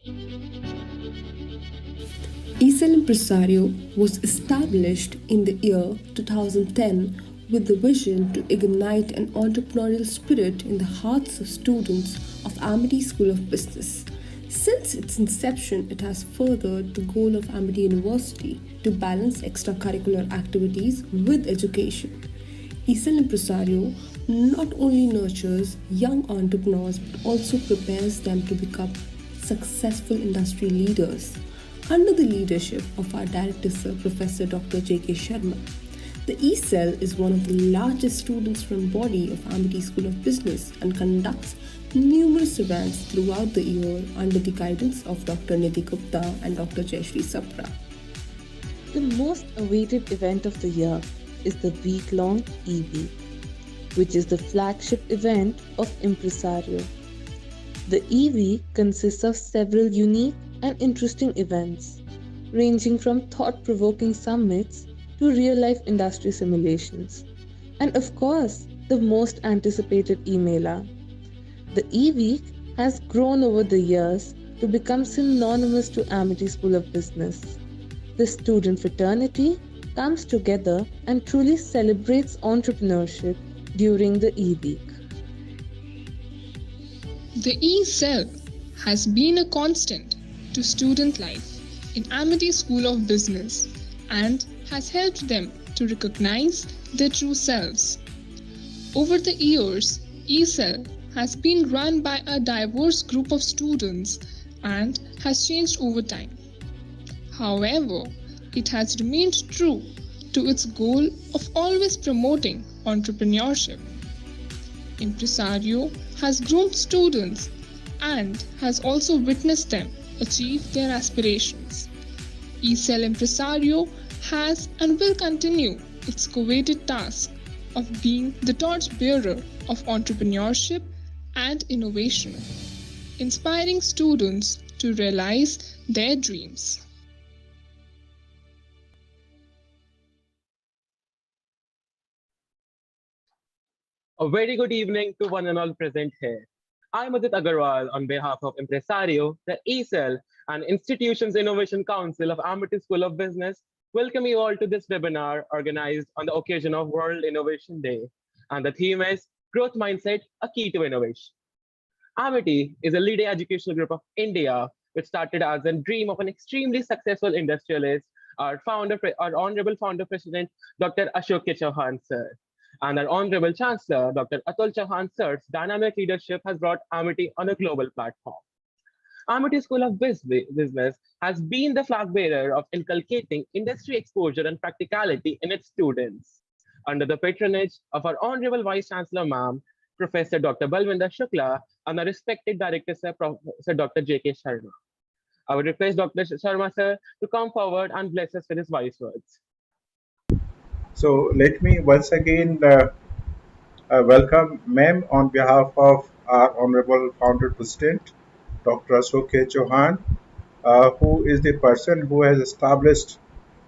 ESL Impresario was established in the year 2010 with the vision to ignite an entrepreneurial spirit in the hearts of students of Amity School of Business. Since its inception, it has furthered the goal of Amity University to balance extracurricular activities with education. ESL Impresario not only nurtures young entrepreneurs but also prepares them to become successful industry leaders. Under the leadership of our director, Sir Professor Dr. J.K. Sharma, the ESL is one of the largest student run body of Amity School of Business and conducts numerous events throughout the year under the guidance of Dr. Nidhi Gupta and Dr. Jayashree Sapra. The most awaited event of the year is the week-long E-Week, which is the flagship event of Impresario. The E-Week consists of several unique and interesting events, ranging from thought-provoking summits to real-life industry simulations, and of course, the most anticipated e-mailer. The E-Week has grown over the years to become synonymous to Amity School of Business. The student fraternity comes together and truly celebrates entrepreneurship during the E-Week. The E-Cell has been a constant to student life in Amity School of Business and has helped them to recognize their true selves. Over the years, E-Cell has been run by a diverse group of students and has changed over time. However, it has remained true to its goal of always promoting entrepreneurship. Impresario has groomed students and has also witnessed them achieve their aspirations. ESL Impresario has and will continue its coveted task of being the torchbearer of entrepreneurship and innovation, inspiring students to realize their dreams. A very good evening to one and all present here. I'm Adit Agarwal on behalf of Impresario, the ESL, and Institutions Innovation Council of Amity School of Business. Welcome you all to this webinar organized on the occasion of World Innovation Day. And the theme is Growth Mindset, a Key to Innovation. Amity is a leading educational group of India, which started as a dream of an extremely successful industrialist, our honorable founder president, Dr. Ashok Chauhan sir. And our Honorable Chancellor, Dr. Atul Chauhan sir's dynamic leadership has brought Amity on a global platform. Amity School of Business has been the flag bearer of inculcating industry exposure and practicality in its students. Under the patronage of our Honorable Vice Chancellor, Ma'am, Professor Dr. Balwinder Shukla, and our respected Director, Sir Professor Dr. J.K. Sharma. I would request Dr. Sharma, sir, to come forward and bless us with his wise words. So let me once again welcome ma'am on behalf of our Honorable Founder President, Dr. Ashok Chauhan, who is the person who has established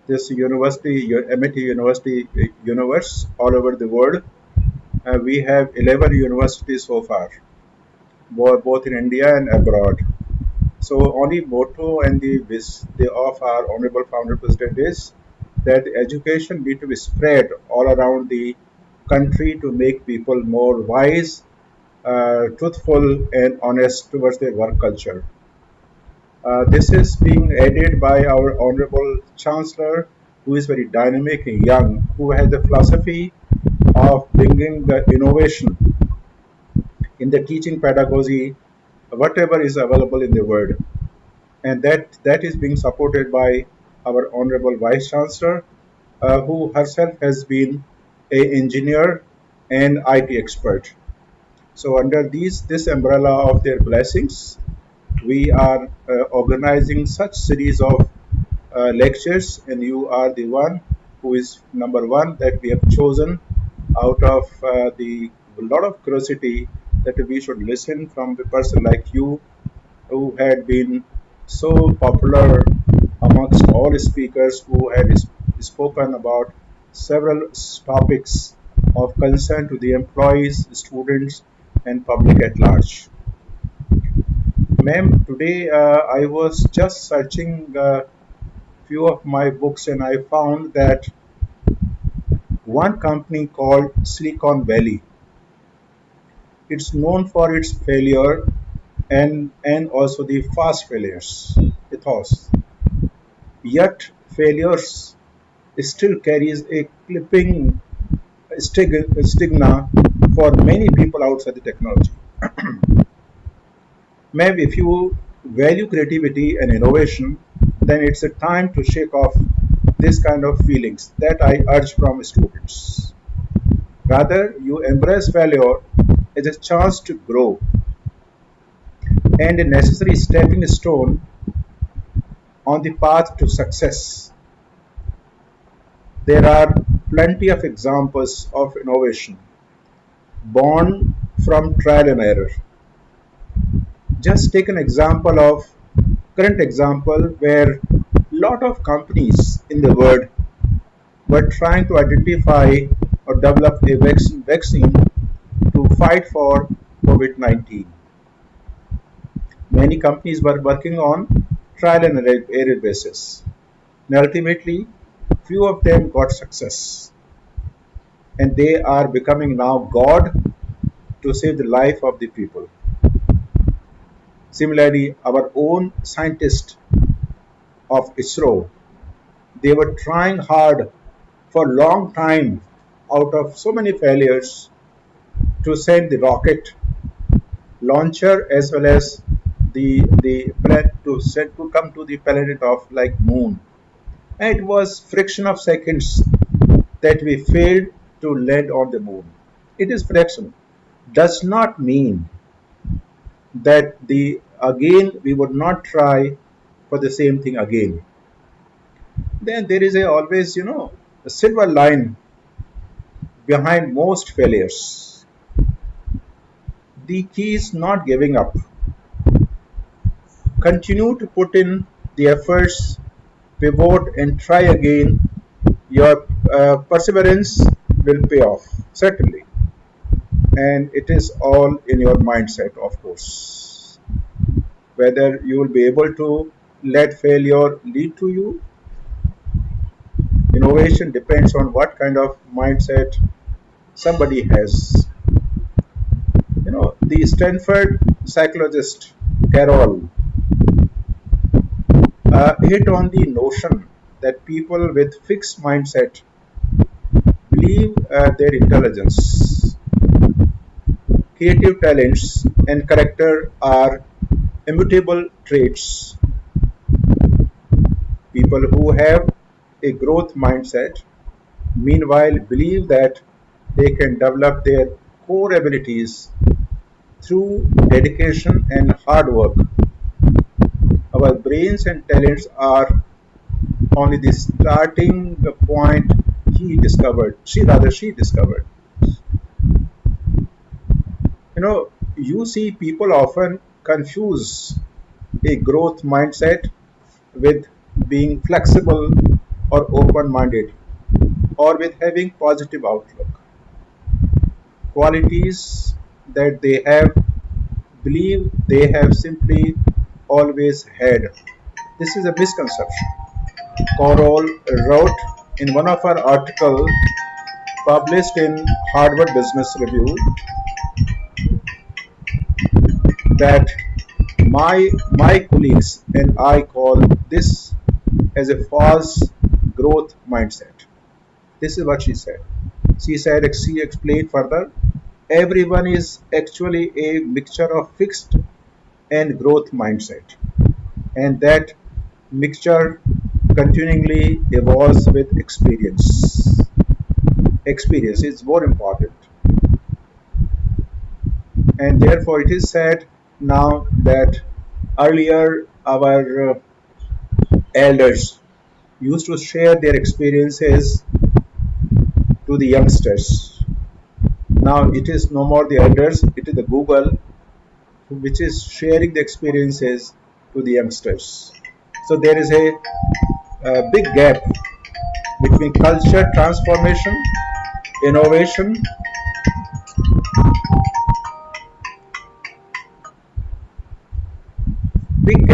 this university, MIT University universe all over the world. We have 11 universities so far, both in India and abroad. So only motto and the of our Honorable Founder President is that education need to be spread all around the country to make people more wise, truthful, and honest towards their work culture. This is being aided by our Honorable Chancellor, who is very dynamic and young, who has the philosophy of bringing the innovation in the teaching pedagogy, whatever is available in the world. And that is being supported by our Honorable Vice Chancellor, who herself has been an engineer and IT expert. So under this umbrella of their blessings, we are organizing such series of lectures, and you are the one who is number one that we have chosen out of the lot of curiosity that we should listen from a person like you, who had been so popular amongst all speakers who had spoken about several topics of concern to the employees, students, and public at large. Ma'am, today I was just searching few of my books and I found that one company called Silicon Valley, it's known for its failure and also the fast failures ethos. Yet failures still carries a clipping stigma for many people outside the technology. Maybe if you value creativity and innovation, then it's a time to shake off this kind of feelings that I urge from students. Rather, you embrace failure as a chance to grow and a necessary stepping stone on the path to success. There are plenty of examples of innovation born from trial and error. Just take an example of current example where lot of companies in the world were trying to identify or develop a vaccine to fight for COVID-19. Many companies were working on trial and error basis. And ultimately, few of them got success. And they are becoming now God to save the life of the people. Similarly, our own scientists of ISRO, they were trying hard for a long time out of so many failures to send the rocket launcher as well as the planet to set to come to the planet of like moon. And it was fraction of seconds that we failed to land on the moon. It is fraction. Does not mean that the again we would not try for the same thing again. Then there is a always a silver line behind most failures. The key is not giving up. Continue to put in the efforts, pivot and try again. Your perseverance will pay off, certainly. And it is all in your mindset, of course. Whether you will be able to let failure lead to you. Innovation depends on what kind of mindset somebody has. The Stanford psychologist Carol hit on the notion that people with fixed mindset believe their intelligence, creative talents, and character are immutable traits. People who have a growth mindset, meanwhile, believe that they can develop their core abilities through dedication and hard work. Our brains and talents are only the starting point she discovered. You see people often confuse a growth mindset with being flexible or open minded or with having positive outlook. Qualities that they have believe they have simply always had. This is a misconception. Corol wrote in one of her articles published in Harvard Business Review that my colleagues and I call this as a false growth mindset. This is what she said. She explained further, everyone is actually a mixture of fixed and growth mindset, and that mixture continually evolves with experience. Experience is more important, and therefore it is said now that earlier our elders used to share their experiences to the youngsters. Now it is no more the elders, it is the Google which is sharing the experiences to the youngsters. So there is a big gap between culture transformation, innovation,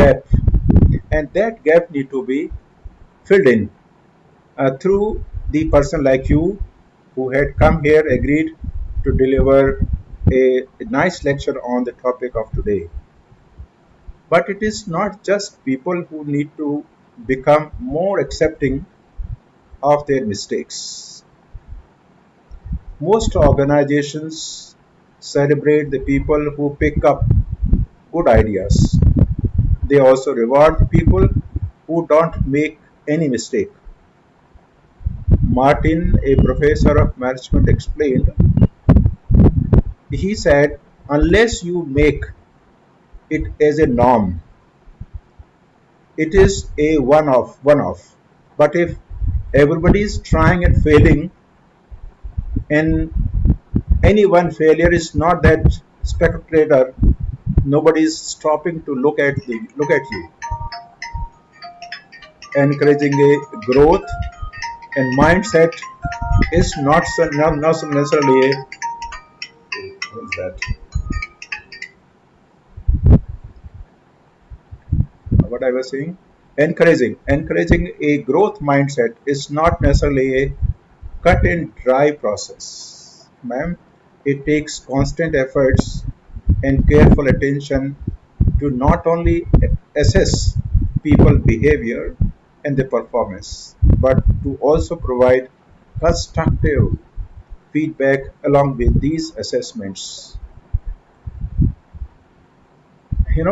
gap, and that gap need to be filled in through the person like you who had come here agreed to deliver a nice lecture on the topic of today. But it is not just people who need to become more accepting of their mistakes. Most organizations celebrate the people who pick up good ideas. They also reward the people who don't make any mistake. Martin, a professor of management, explained, he said, unless you make it as a norm, it is a one off. But if everybody is trying and failing, and any one failure is not that spectator, nobody is stopping to look at you, encouraging a growth and mindset is not necessarily a what is that? What I was saying? Encouraging a growth mindset is not necessarily a cut and dry process, ma'am. It takes constant efforts and careful attention to not only assess people behavior and their performance, but to also provide constructive feedback along with these assessments.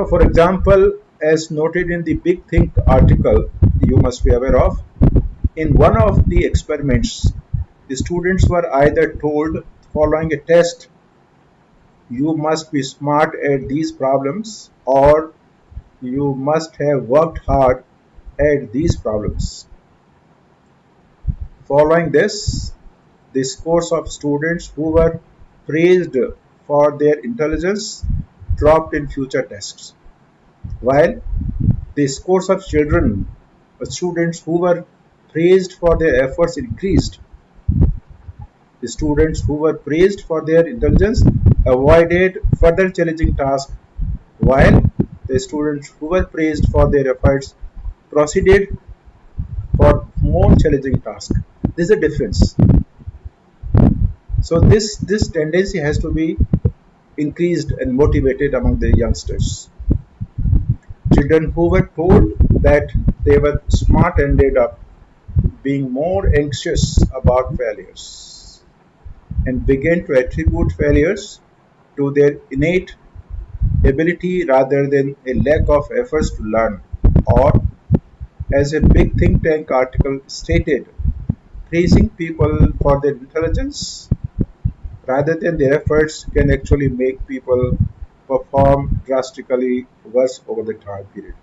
For example, as noted in the Big Think article you must be aware of, in one of the experiments, the students were either told following a test, you must be smart at these problems, or you must have worked hard at these problems. Following this, the scores of students who were praised for their intelligence dropped in future tests, while the scores of students who were praised for their efforts increased. The students who were praised for their intelligence avoided further challenging tasks, while the students who were praised for their efforts proceeded for more challenging tasks. There is a difference. So this tendency has to be increased and motivated among the youngsters. Children who were told that they were smart ended up being more anxious about failures and began to attribute failures to their innate ability rather than a lack of efforts to learn. Or, as a big think tank article stated, praising people for their intelligence rather than their efforts can actually make people perform drastically worse over the time period.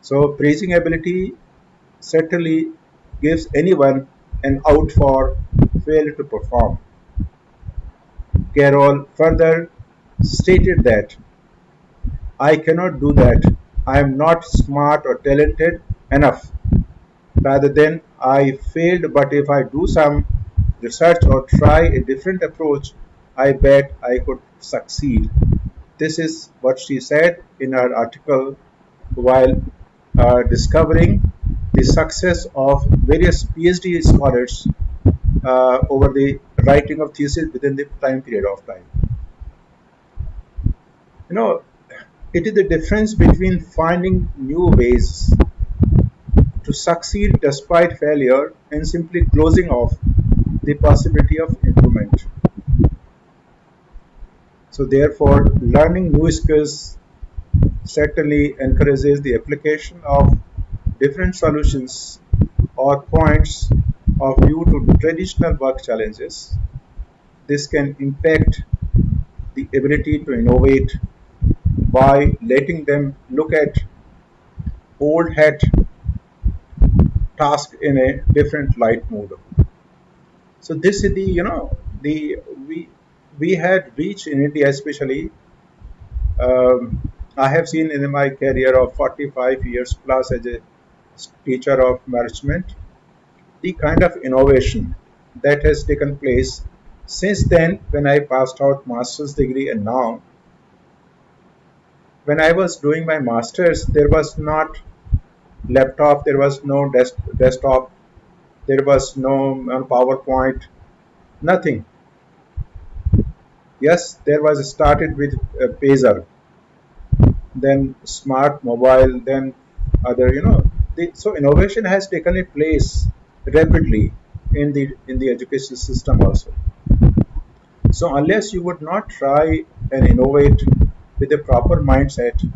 So, praising ability certainly gives anyone an out for failure to perform. Carroll further stated that I cannot do that. I am not smart or talented enough. Rather than I failed, but if I do some research or try a different approach, I bet I could succeed. This is what she said in her article while discovering the success of various PhD scholars over the writing of thesis within the time period of time. You know, it is the difference between finding new ways to succeed despite failure and simply closing off the possibility of improvement. So, therefore, learning new skills certainly encourages the application of different solutions or points of view to traditional work challenges. This can impact the ability to innovate by letting them look at old hat task in a different light mode. So this is the the we had reached in India especially. I have seen in my career of 45 years plus as a teacher of management the kind of innovation that has taken place since then when I passed out master's degree and now When I was doing my masters, there was not laptop, there was no desktop, there was no PowerPoint, nothing. Yes, there was started with pager, then smart mobile, then other, so innovation has taken a place rapidly in the education system also. So unless you would not try and innovate with a proper mindset,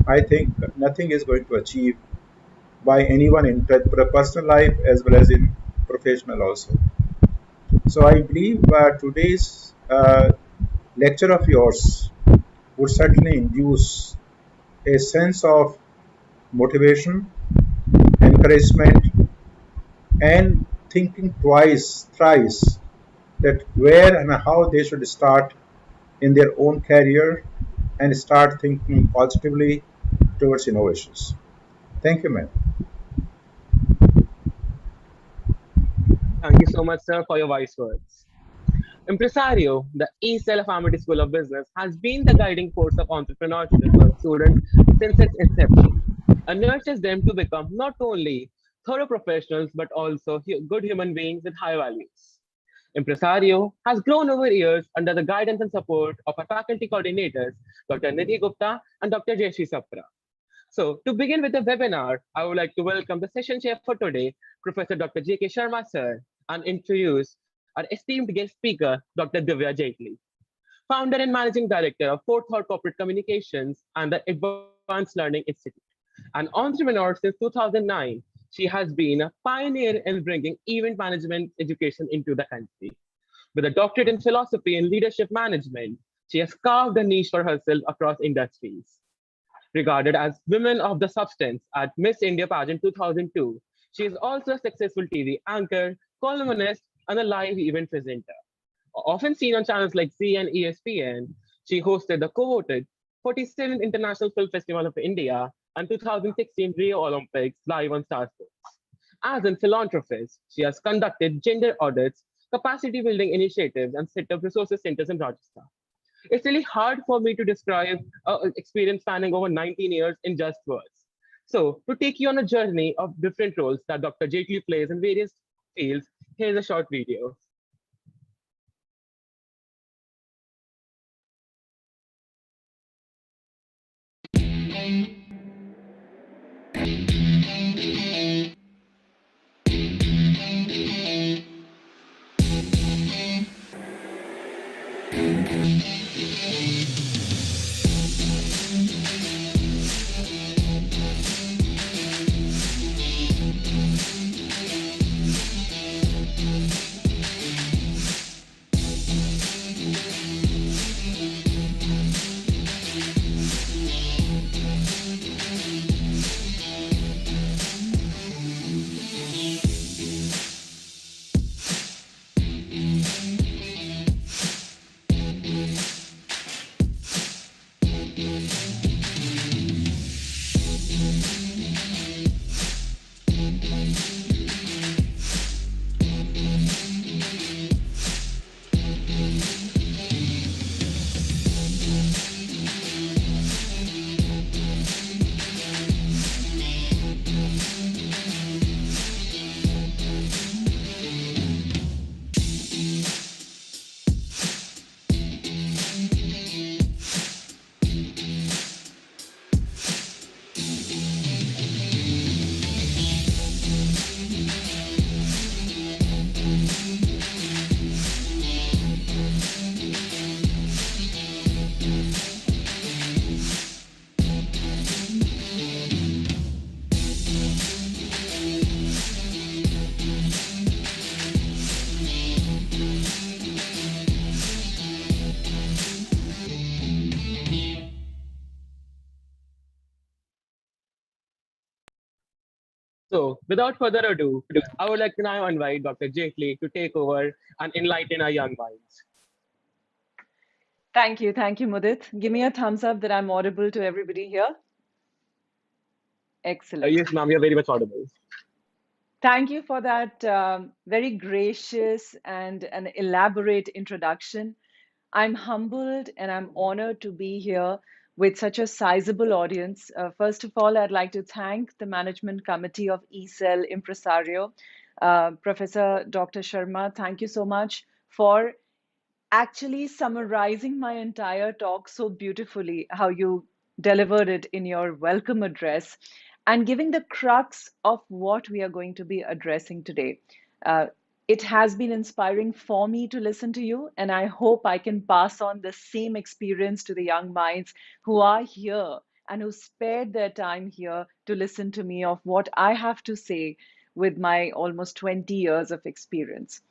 I think nothing is going to achieve by anyone in personal life as well as in professional also. So I believe today's lecture of yours would certainly induce a sense of motivation, encouragement, and thinking twice, thrice that where and how they should start in their own career and start thinking positively towards innovations. Thank you, ma'am. Thank you so much, sir, for your wise words. Impresario, the E-Cell of Amity School of Business, has been the guiding force of entrepreneurship for students since its inception and nurtures them to become not only thorough professionals but also good human beings with high values. Impresario has grown over years under the guidance and support of our faculty coordinators, Dr. Nidhi Gupta and Dr. Jayashree Sapra. So, to begin with the webinar, I would like to welcome the session chair for today, Professor Dr. J.K. Sharma, sir, and introduce our esteemed guest speaker, Dr. Divya Jaitly, founder and managing director of Forethought Corporate Communications and the Advanced Learning Institute. An entrepreneur since 2009, she has been a pioneer in bringing event management education into the country. With a doctorate in philosophy and leadership management, she has carved a niche for herself across industries. Regarded as Women of the Substance at Miss India Pageant 2002, she is also a successful TV anchor, columnist, and a live event presenter. Often seen on channels like Z and ESPN, she hosted the co-voted 47th International Film Festival of India and 2016 Rio Olympics live on Star Sports. As a philanthropist, she has conducted gender audits, capacity building initiatives, and set up resources centers in Rajasthan. It's really hard for me to describe experience spanning over 19 years in just words. So, to take you on a journey of different roles that Dr. Jaitley plays in various fields, here's a short video. So, without further ado, I would like to now invite Dr. Jaitley to take over and enlighten our young minds. Thank you, Mudit. Give me a thumbs up that I'm audible to everybody here. Excellent. Yes, ma'am, you're very much audible. Thank you for that very gracious and an elaborate introduction. I'm humbled and I'm honored to be here with such a sizable audience. First of all, I'd like to thank the management committee of eCell Impresario. Professor Dr. Sharma, thank you so much for actually summarizing my entire talk so beautifully, how you delivered it in your welcome address, and giving the crux of what we are going to be addressing today. Uh, it has been inspiring for me to listen to you, and I hope I can pass on the same experience to the young minds who are here and who spared their time here to listen to me of what I have to say with my almost 20 years of experience.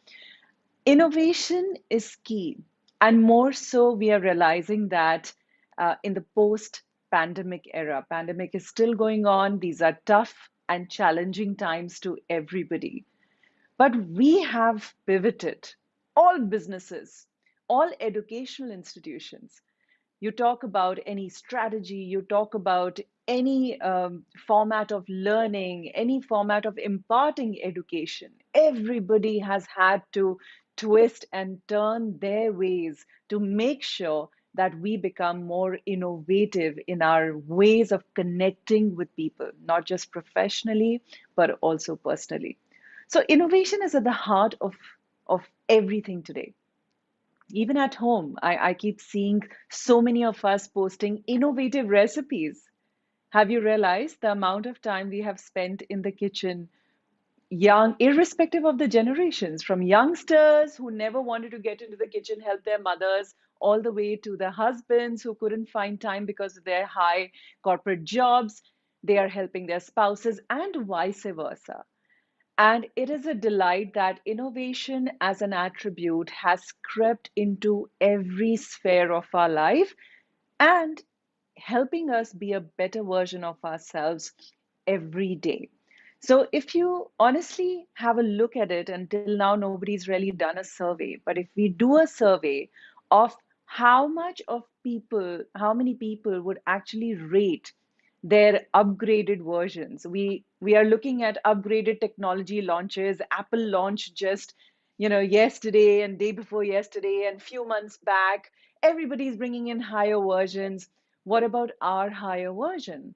Innovation is key, and more so, we are realizing that in the post-pandemic era, pandemic is still going on. These are tough and challenging times to everybody. But we have pivoted, all businesses, all educational institutions. You talk about any strategy, you talk about any format of learning, any format of imparting education. Everybody has had to twist and turn their ways to make sure that we become more innovative in our ways of connecting with people, not just professionally, but also personally. So, innovation is at the heart of everything today. Even at home, I keep seeing so many of us posting innovative recipes. Have you realized the amount of time we have spent in the kitchen, young, irrespective of the generations, from youngsters who never wanted to get into the kitchen, help their mothers, all the way to the husbands who couldn't find time because of their high corporate jobs? They are helping their spouses, and vice versa. And it is a delight that innovation as an attribute has crept into every sphere of our life and helping us be a better version of ourselves every day. So, if you honestly have a look at it, until now, nobody's really done a survey. But if we do a survey of how many people would actually rate their upgraded versions. We are looking at upgraded technology launches. Apple launched just, yesterday and day before yesterday and few months back. Everybody's bringing in higher versions. What about our higher version?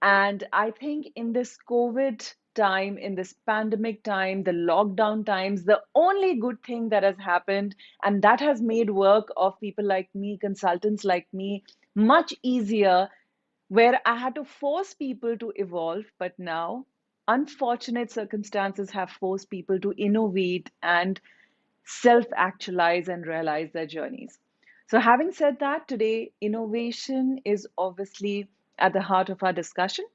And I think in this COVID time, in this pandemic time, the lockdown times, the only good thing that has happened, and that has made work of people like me, consultants like me, much easier, where I had to force people to evolve. But now, unfortunate circumstances have forced people to innovate and self actualize and realize their journeys. So, having said that, today, innovation is obviously at the heart of our discussion.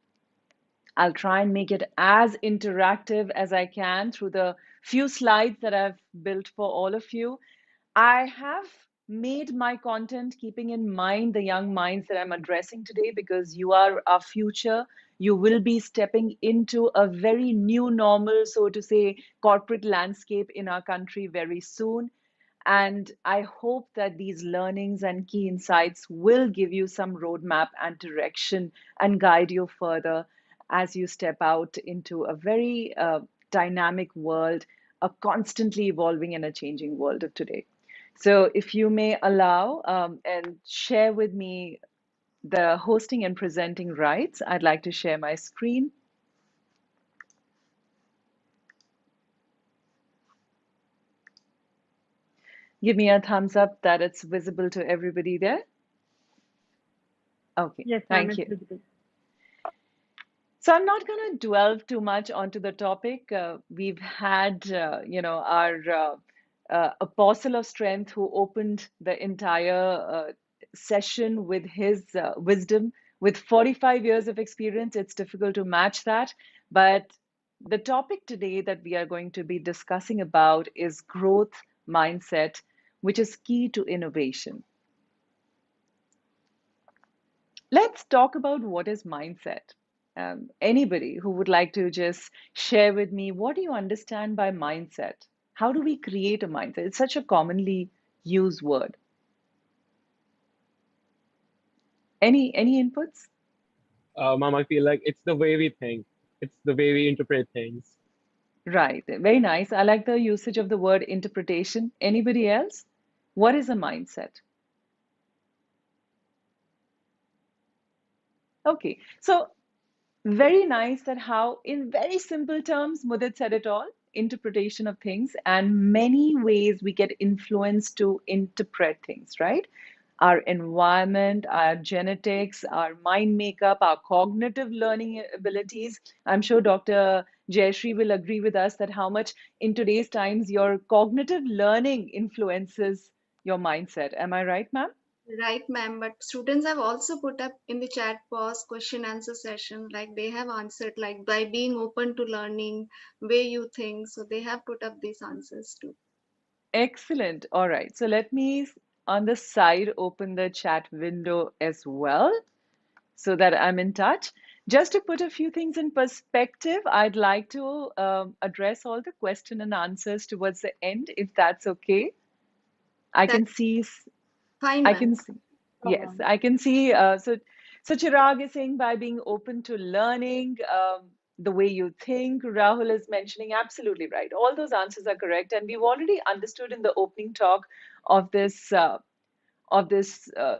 I'll try and make it as interactive as I can through the few slides that I've built for all of you. I have made my content keeping in mind the young minds that I'm addressing today because you are our future. You will be stepping into a very new normal, so to say, corporate landscape in our country very soon. And I hope that these learnings and key insights will give you some roadmap and direction and guide you further as you step out into a very dynamic world, a constantly evolving and a changing world of today. So, if you may allow and share with me the hosting and presenting rights, I'd like to share my screen. Give me a thumbs up that it's visible to everybody there. Okay, Yes, ma'am, thank it's you. visible. So I'm not going to dwell too much onto the topic. We've had, our apostle of strength who opened the entire session with his wisdom. With 45 years of experience, it's difficult to match that. But the topic today that we are going to be discussing about is growth mindset, which is key to innovation. Let's talk about what is mindset. Anybody who would like to just share with me, what do you understand by mindset? How do we create a mindset? It's such a commonly used word. Any inputs? Mom, I feel like it's the way we think. It's the way we interpret things. Right. Very nice. I like the usage of the word interpretation. Anybody else? What is a mindset? Okay, so very nice that how, in very simple terms, Mudit said it all, interpretation of things, and many ways we get influenced to interpret things, right? Our environment, our genetics, our mind makeup, our cognitive learning abilities. I'm sure Dr. Jayashree will agree with us that how much in today's times your cognitive learning influences your mindset. Am I right, ma'am? Right, ma'am. But students have also put up in the chat box question answer session, like they have answered, like by being open to learning, way you think. So they have put up these answers too. Excellent. All right. So let me on the side open the chat window as well so that I'm in touch. Just to put a few things in perspective, I'd like to address all the question and answers towards the end, if that's okay. I That's can see, fine, I ma'am. can No see, yes, problem. I can see. So Chirag is saying by being open to learning, the way you think. Rahul is mentioning absolutely right. All those answers are correct, and we've already understood in the opening talk of this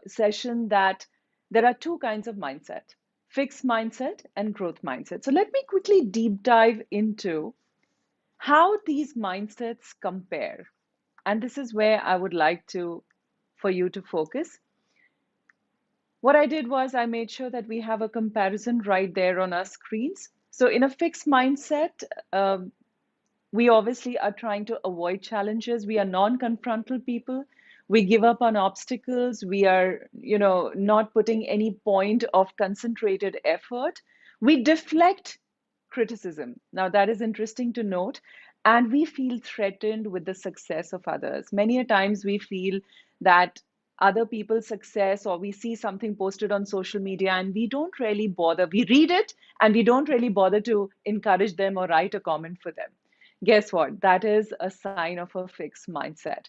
session that there are two kinds of mindset: fixed mindset and growth mindset. So let me quickly deep dive into how these mindsets compare. And this is where I would like to for you to focus. What I did was I made sure that we have a comparison right there on our screens. So in a fixed mindset, we obviously are trying to avoid challenges. We are non-confrontal people. We give up on obstacles. We are, not putting any point of concentrated effort. We deflect criticism. Now, that is interesting to note. And we feel threatened with the success of others. Many a times we feel that other people's success, or we see something posted on social media and we don't really bother. We read it and we don't really bother to encourage them or write a comment for them. Guess what? That is a sign of a fixed mindset.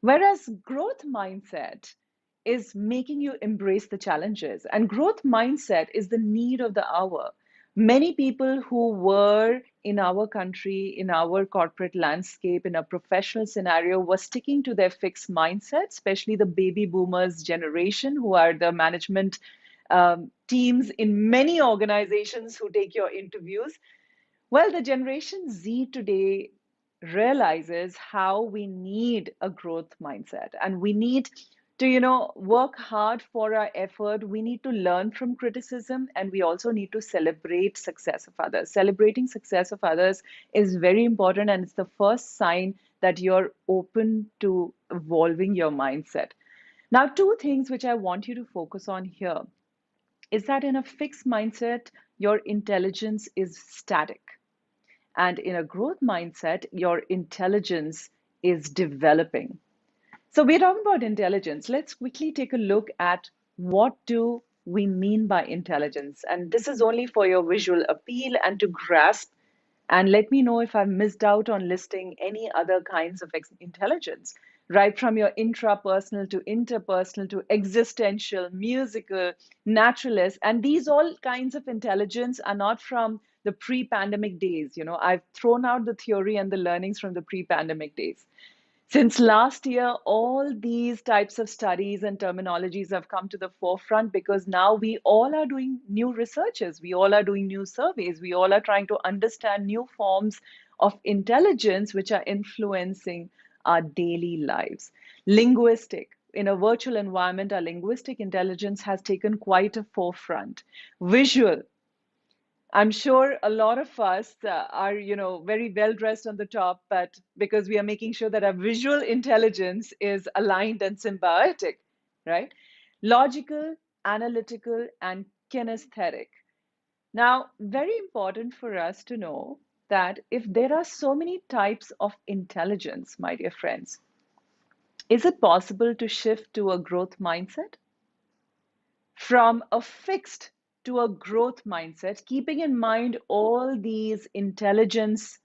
Whereas growth mindset is making you embrace the challenges, and growth mindset is the need of the hour. Many people who were in our country, in our corporate landscape, in a professional scenario, were sticking to their fixed mindset, especially the baby boomers generation, who are the management teams in many organizations who take your interviews. Well, the Generation Z today realizes how we need a growth mindset, and we need to, work hard for our effort. We need to learn from criticism, and we also need to celebrate success of others. Celebrating success of others is very important, and it's the first sign that you're open to evolving your mindset. Now, two things which I want you to focus on here is that in a fixed mindset, your intelligence is static. And in a growth mindset, your intelligence is developing. So we're talking about intelligence. Let's quickly take a look at what do we mean by intelligence. And this is only for your visual appeal and to grasp. And let me know if I've missed out on listing any other kinds of intelligence, right from your intrapersonal to interpersonal to existential, musical, naturalist. And these all kinds of intelligence are not from the pre-pandemic days. I've thrown out the theory and the learnings from the pre-pandemic days. Since last year, all these types of studies and terminologies have come to the forefront because now we all are doing new researches, we all are doing new surveys, we all are trying to understand new forms of intelligence which are influencing our daily lives. Linguistic. In a virtual environment, our linguistic intelligence has taken quite a forefront. Visual. I'm sure a lot of us are, very well dressed on the top, but because we are making sure that our visual intelligence is aligned and symbiotic, right? Logical, analytical, and kinesthetic. Now, very important for us to know that if there are so many types of intelligence, my dear friends, is it possible to shift to a growth mindset? From a fixed to a growth mindset, keeping in mind all these intelligence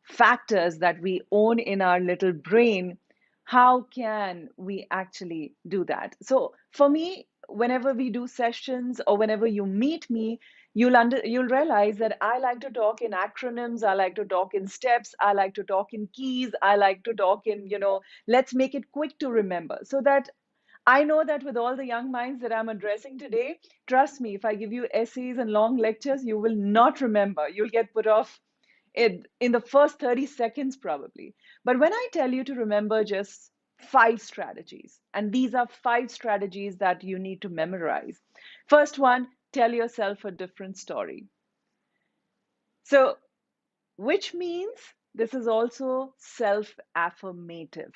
factors that we own in our little brain, how can we actually do that? So for me, whenever we do sessions or whenever you meet me, you'll realize that I like to talk in acronyms, I like to talk in steps, I like to talk in keys, I like to talk in, let's make it quick to remember so that I know that with all the young minds that I'm addressing today, trust me, if I give you essays and long lectures, you will not remember. You'll get put off in the first 30 seconds, probably. But when I tell you to remember just 5 strategies, and these are 5 strategies that you need to memorize. First one, tell yourself a different story. So, which means this is also self affirmative.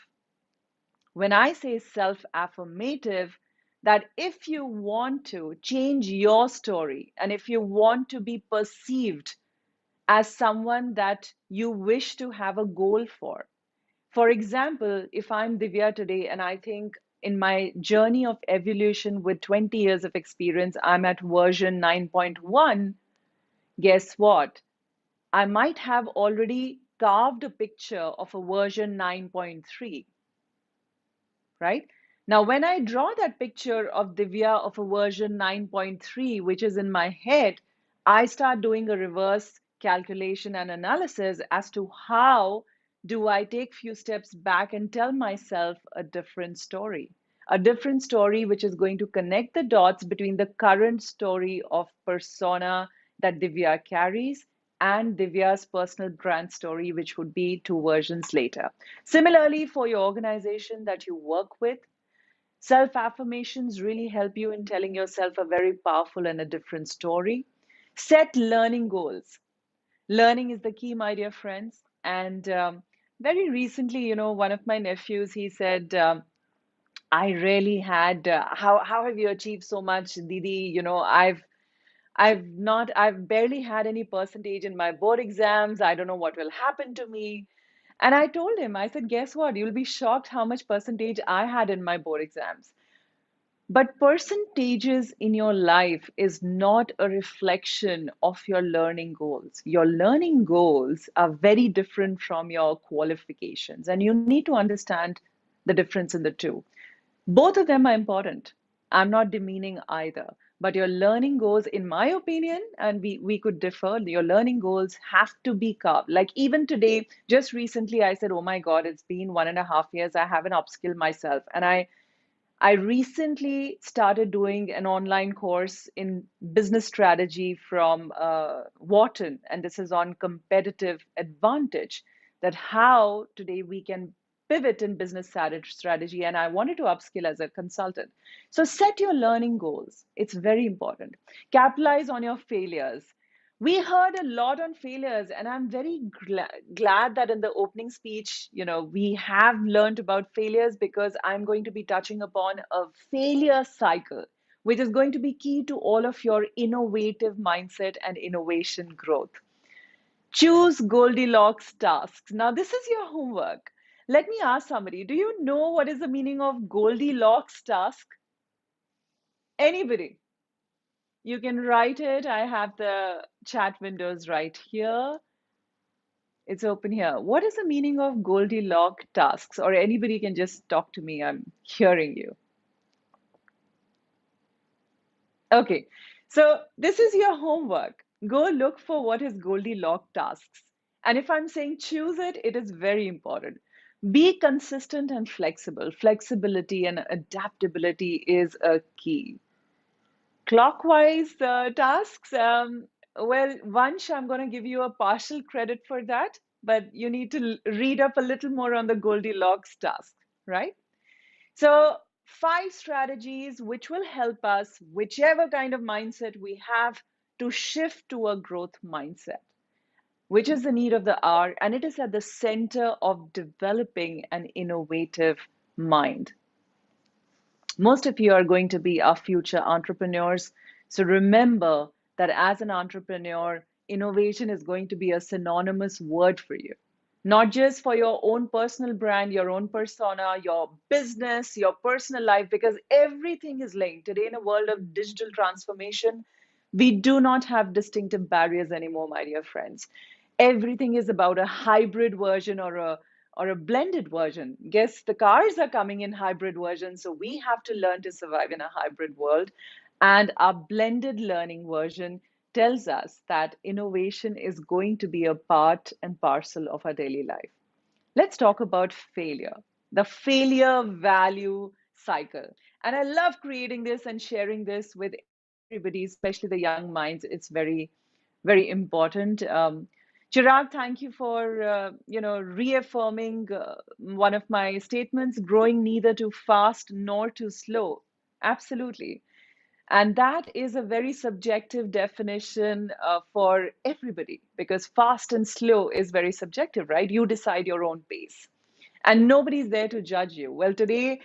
When I say self affirmative, that if you want to change your story and if you want to be perceived as someone that you wish to have a goal for example, if I'm Divya today and I think in my journey of evolution with 20 years of experience, I'm at version 9.1, guess what? I might have already carved a picture of a version 9.3, right? Now, when I draw that picture of Divya of a version 9.3, which is in my head, I start doing a reverse calculation and analysis as to how do I take few steps back and tell myself a different story which is going to connect the dots between the current story of persona that Divya carries and Divya's personal brand story, which would be 2 versions later. Similarly, for your organization that you work with, self affirmations really help you in telling yourself a very powerful and a different story. Set learning goals. Learning is the key, my dear friends. And very recently, one of my nephews, he said, I really had, how have you achieved so much, Didi? I've barely had any percentage in my board exams. I don't know what will happen to me. And I told him, I said, guess what? You'll be shocked how much percentage I had in my board exams. But percentages in your life is not a reflection of your learning goals. Your learning goals are very different from your qualifications, and you need to understand the difference in the two. Both of them are important. I'm not demeaning either. But your learning goals, in my opinion, and we could differ, your learning goals have to be carved. Like even today, just recently, I said, oh my God, it's been 1.5 years. I haven't upskilled myself. And I recently started doing an online course in business strategy from Wharton, and this is on competitive advantage. That how today we can pivot in business strategy, and I wanted to upskill as a consultant. So set your learning goals. It's very important. Capitalize on your failures. We heard a lot on failures, and I'm very glad that in the opening speech, we have learned about failures because I'm going to be touching upon a failure cycle, which is going to be key to all of your innovative mindset and innovation growth. Choose Goldilocks tasks. Now, this is your homework. Let me ask somebody, do you know what is the meaning of Goldilocks task? Anybody? You can write it. I have the chat windows right here. It's open here. What is the meaning of Goldilocks tasks? Or anybody can just talk to me. I'm hearing you. Okay. So this is your homework. Go look for what is Goldilocks tasks. And if I'm saying choose it, it is very important. Be consistent and flexible. Flexibility and adaptability is a key. Clockwise tasks, well, Vansh, I'm going to give you a partial credit for that, but you need to read up a little more on the Goldilocks task, right? So, 5 strategies which will help us, whichever kind of mindset we have, to shift to a growth mindset, which is the need of the hour, and it is at the center of developing an innovative mind. Most of you are going to be our future entrepreneurs. So remember that as an entrepreneur, innovation is going to be a synonymous word for you. Not just for your own personal brand, your own persona, your business, your personal life, because everything is linked. Today, in a world of digital transformation, we do not have distinctive barriers anymore, my dear friends. Everything is about a hybrid version or a blended version. Guess the cars are coming in hybrid versions, so we have to learn to survive in a hybrid world. And our blended learning version tells us that innovation is going to be a part and parcel of our daily life. Let's talk about failure, the failure value cycle. And I love creating this and sharing this with everybody, especially the young minds. It's very important. Chirag, thank you for reaffirming one of my statements: growing neither too fast nor too slow. Absolutely. And that is a very subjective definition for everybody, because fast and slow is very subjective, right? You decide your own pace and nobody's there to judge you. Well, today,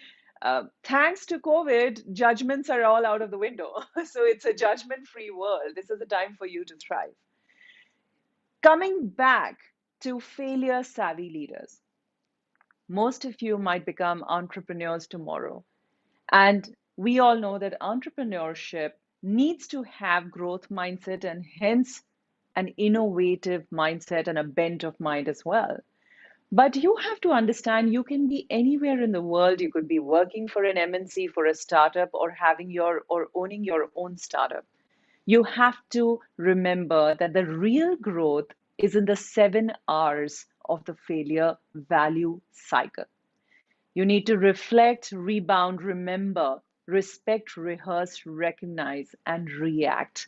thanks to COVID, judgments are all out of the window. So it's a judgment free world. This is a time for you to thrive. Coming back to failure savvy leaders, most of you might become entrepreneurs tomorrow. And we all know that entrepreneurship needs to have growth mindset and hence an innovative mindset and a bent of mind as well. But you have to understand you can be anywhere in the world. You could be working for an MNC, for a startup, or having your or owning your own startup. You have to remember that the real growth is in the 7 R's of the failure value cycle. You need to reflect, rebound, remember, respect, rehearse, recognize, and react.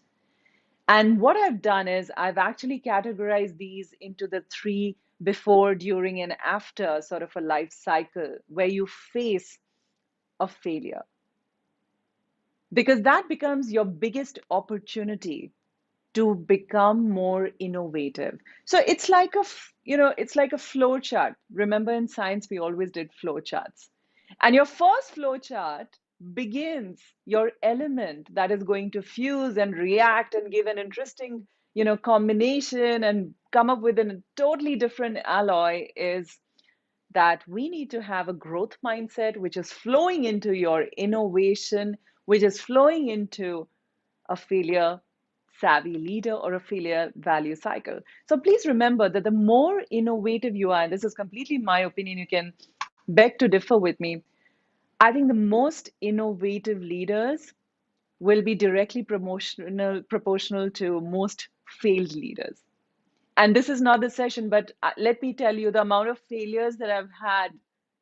And what I've done is I've actually categorized these into the three: before, during, and after sort of a life cycle where you face a failure, because that becomes your biggest opportunity to become more innovative. So it's like it's like a flow chart. Remember in science, we always did flow charts. And your first flow chart begins your element that is going to fuse and react and give an interesting, combination and come up with a totally different alloy is that we need to have a growth mindset, which is flowing into your innovation, which is flowing into a failure savvy leader or a failure value cycle. So please remember that the more innovative you are, and this is completely my opinion, you can beg to differ with me. I think the most innovative leaders will be directly proportional to most failed leaders. And this is not the session, but let me tell you the amount of failures that I've had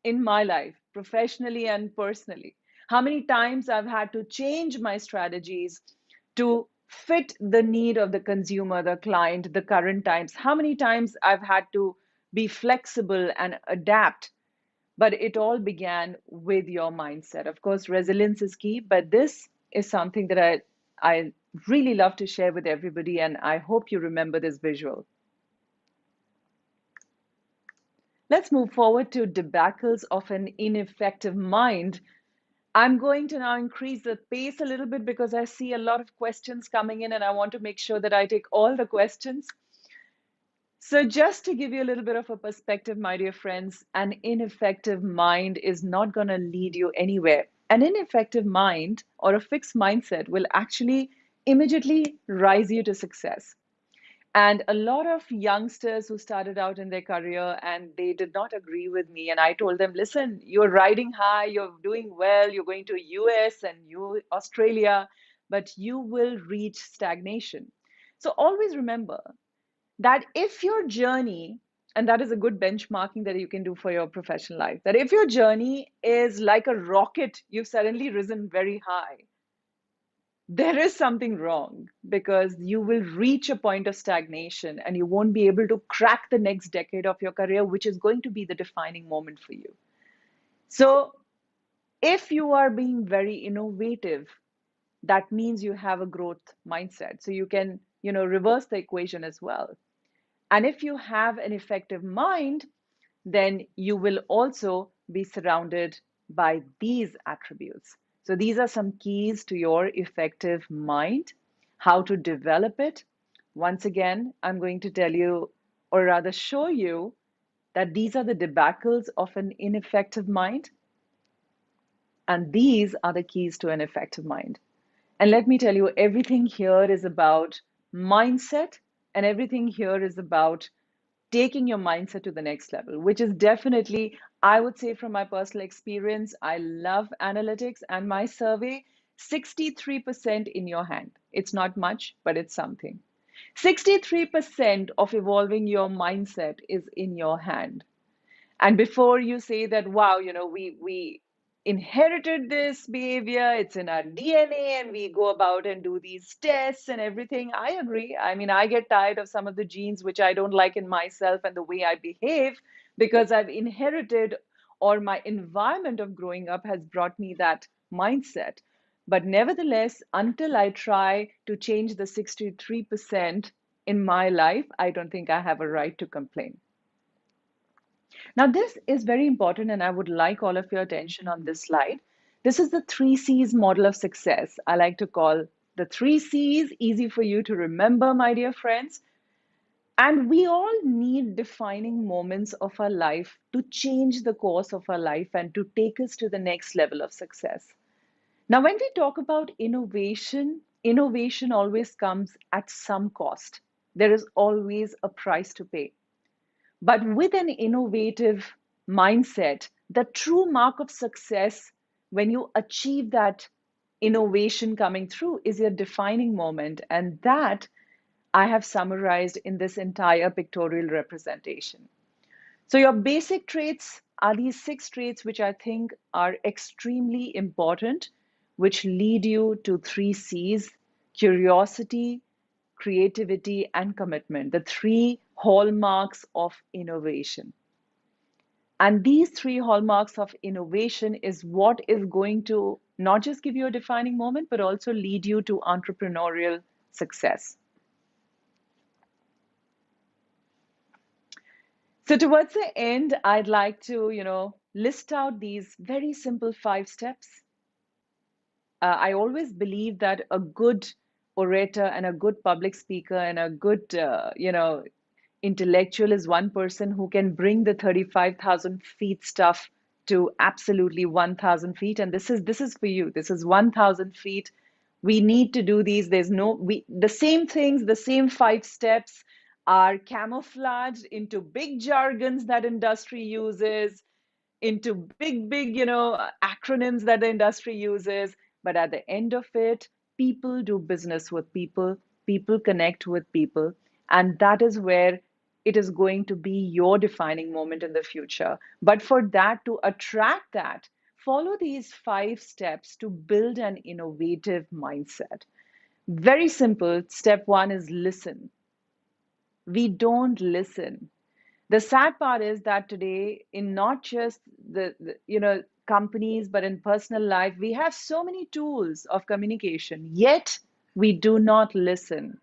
in my life, professionally and personally. How many times I've had to change my strategies to fit the need of the consumer, the client, the current times. How many times I've had to be flexible and adapt. But it all began with your mindset. Of course, resilience is key, but this is something that I really love to share with everybody, and I hope you remember this visual. Let's move forward to debacles of an ineffective mind. I'm going to now increase the pace a little bit because I see a lot of questions coming in and I want to make sure that I take all the questions. So, just to give you a little bit of a perspective, my dear friends, an ineffective mind is not going to lead you anywhere. An ineffective mind or a fixed mindset will actually immediately rise you to success. And a lot of youngsters who started out in their career and they did not agree with me. And I told them, listen, you're riding high, you're doing well, you're going to US and Australia, but you will reach stagnation. So always remember that if your journey, and that is a good benchmarking that you can do for your professional life, that if your journey is like a rocket, you've suddenly risen very high, there is something wrong because you will reach a point of stagnation and you won't be able to crack the next decade of your career, which is going to be the defining moment for you. So, if you are being very innovative, that means you have a growth mindset. So you can, reverse the equation as well. And if you have an effective mind, then you will also be surrounded by these attributes. So these are some keys to your effective mind, how to develop it. Once again, I'm going to tell you, or rather show you, that these are the debacles of an ineffective mind. And these are the keys to an effective mind. And let me tell you, everything here is about mindset, and everything here is about taking your mindset to the next level, which is definitely, I would say from my personal experience, I love analytics and my survey, 63% in your hand. It's not much, but it's something. 63% of evolving your mindset is in your hand. And before you say that, wow, we inherited this behavior, it's in our DNA, and we go about and do these tests and everything. I agree. I mean, I get tired of some of the genes which I don't like in myself and the way I behave because I've inherited, or my environment of growing up has brought me that mindset. But nevertheless, until I try to change the 63% in my life, I don't think I have a right to complain. Now, this is very important, and I would like all of your attention on this slide. This is the three C's model of success. I like to call the three C's easy for you to remember, my dear friends. And we all need defining moments of our life to change the course of our life and to take us to the next level of success. Now, when we talk about innovation, innovation always comes at some cost. There is always a price to pay. But with an innovative mindset, the true mark of success when you achieve that innovation coming through is your defining moment. And that I have summarized in this entire pictorial representation. So, your basic traits are these six traits, which I think are extremely important, which lead you to three C's: curiosity, creativity, and commitment, the three hallmarks of innovation. And these three hallmarks of innovation is what is going to not just give you a defining moment, but also lead you to entrepreneurial success. So towards the end, I'd like to, list out these very simple 5 steps. I always believe that a good orator and a good public speaker and a good, intellectual is one person who can bring the 35,000 feet stuff to absolutely 1,000 feet. And this is for you. This is 1,000 feet. We need to do these. There's no we the same things, the same 5 steps are camouflaged into big jargons that industry uses, into big, acronyms that the industry uses. But at the end of it, people do business with people, people connect with people. And that is where it is going to be your defining moment in the future. But for that, to attract that, follow these 5 steps to build an innovative mindset. Very simple. Step one is listen. We don't listen. The sad part is that today, in not just the companies, but in personal life, we have so many tools of communication, yet we do not listen.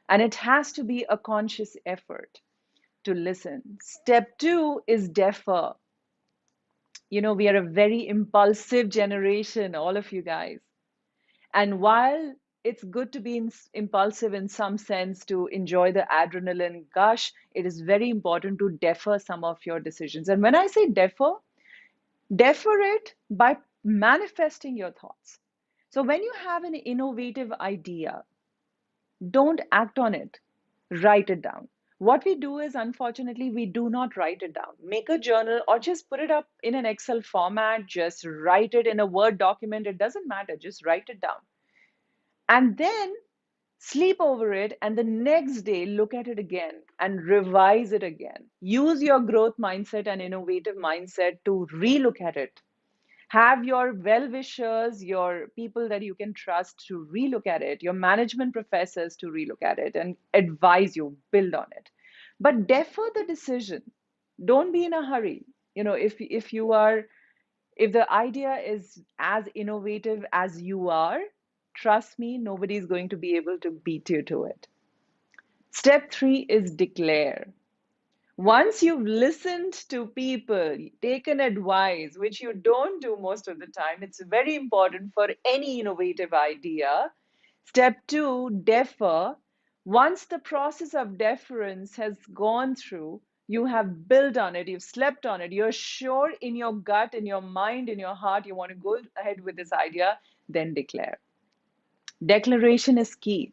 And it has to be a conscious effort to listen. Step two is defer. We are a very impulsive generation, all of you guys. And while it's good to be impulsive in some sense to enjoy the adrenaline gush, it is very important to defer some of your decisions. And when I say defer, defer it by manifesting your thoughts. So when you have an innovative idea, don't act on it, write it down. What we do is, unfortunately, we do not write it down. Make a journal or just put it up in an Excel format, just write it in a Word document. It doesn't matter, just write it down. And then sleep over it, and the next day look at it again and revise it again. Use your growth mindset and innovative mindset to relook at it. Have your well wishers, your people that you can trust to relook at it, your management professors to relook at it and advise you, build on it. But defer the decision. Don't be in a hurry. If the idea is as innovative as you are, trust me, nobody is going to be able to beat you to it. Step three is declare. Once you've listened to people, taken advice, which you don't do most of the time, it's very important for any innovative idea. Step two, defer. Once the process of deference has gone through, you have built on it, you've slept on it, you're sure in your gut, in your mind, in your heart, you want to go ahead with this idea, then declare. Declaration is key.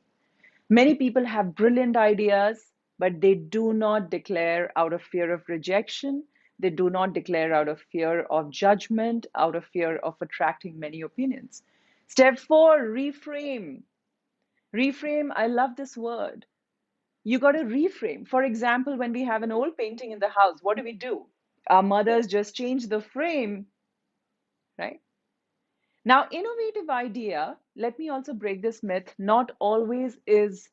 Many people have brilliant ideas, but they do not declare out of fear of rejection. They do not declare out of fear of judgment, out of fear of attracting many opinions. Step four, reframe. Reframe, I love this word. You got to reframe. For example, when we have an old painting in the house, what do? Our mothers just change the frame, right? Now, innovative idea, let me also break this myth, not always is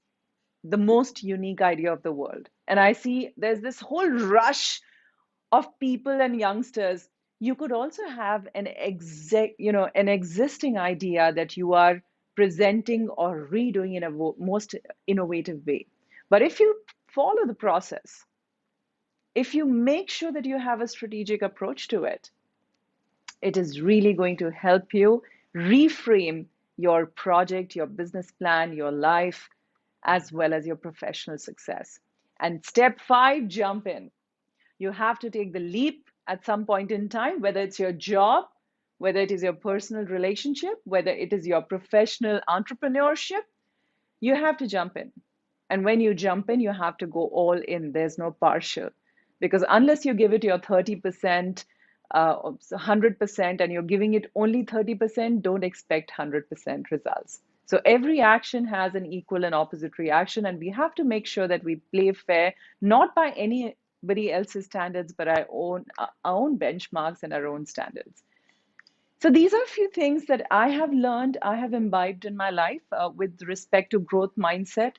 the most unique idea of the world. And I see there's this whole rush of people and youngsters. You could also have an existing idea that you are presenting or redoing in a most innovative way. But if you follow the process, if you make sure that you have a strategic approach to it, it is really going to help you reframe your project, your business plan, your life, as well as your professional success. And step five, jump in. You have to take the leap at some point in time, whether it's your job, whether it is your personal relationship, whether it is your professional entrepreneurship, you have to jump in. And when you jump in, you have to go all in. There's no partial. Because unless you give it your 30%, 100%, and you're giving it only 30%, don't expect 100% results. So every action has an equal and opposite reaction, and we have to make sure that we play fair, not by anybody else's standards, but our own benchmarks and our own standards. So these are a few things that I have learned, I have imbibed in my life with respect to growth mindset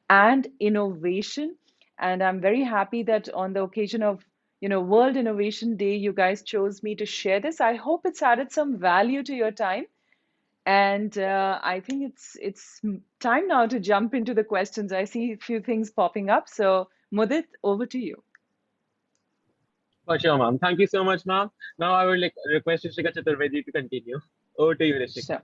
and innovation. And I'm very happy that on the occasion of World Innovation Day, you guys chose me to share this. I hope it's added some value to your time. And I think it's time now to jump into the questions. I see a few things popping up. So Mudit, over to you. For sure, ma'am. Thank you so much, ma'am. Now I would like request Rishika Chaturvedi to continue. Over to you, Rishika. Sure.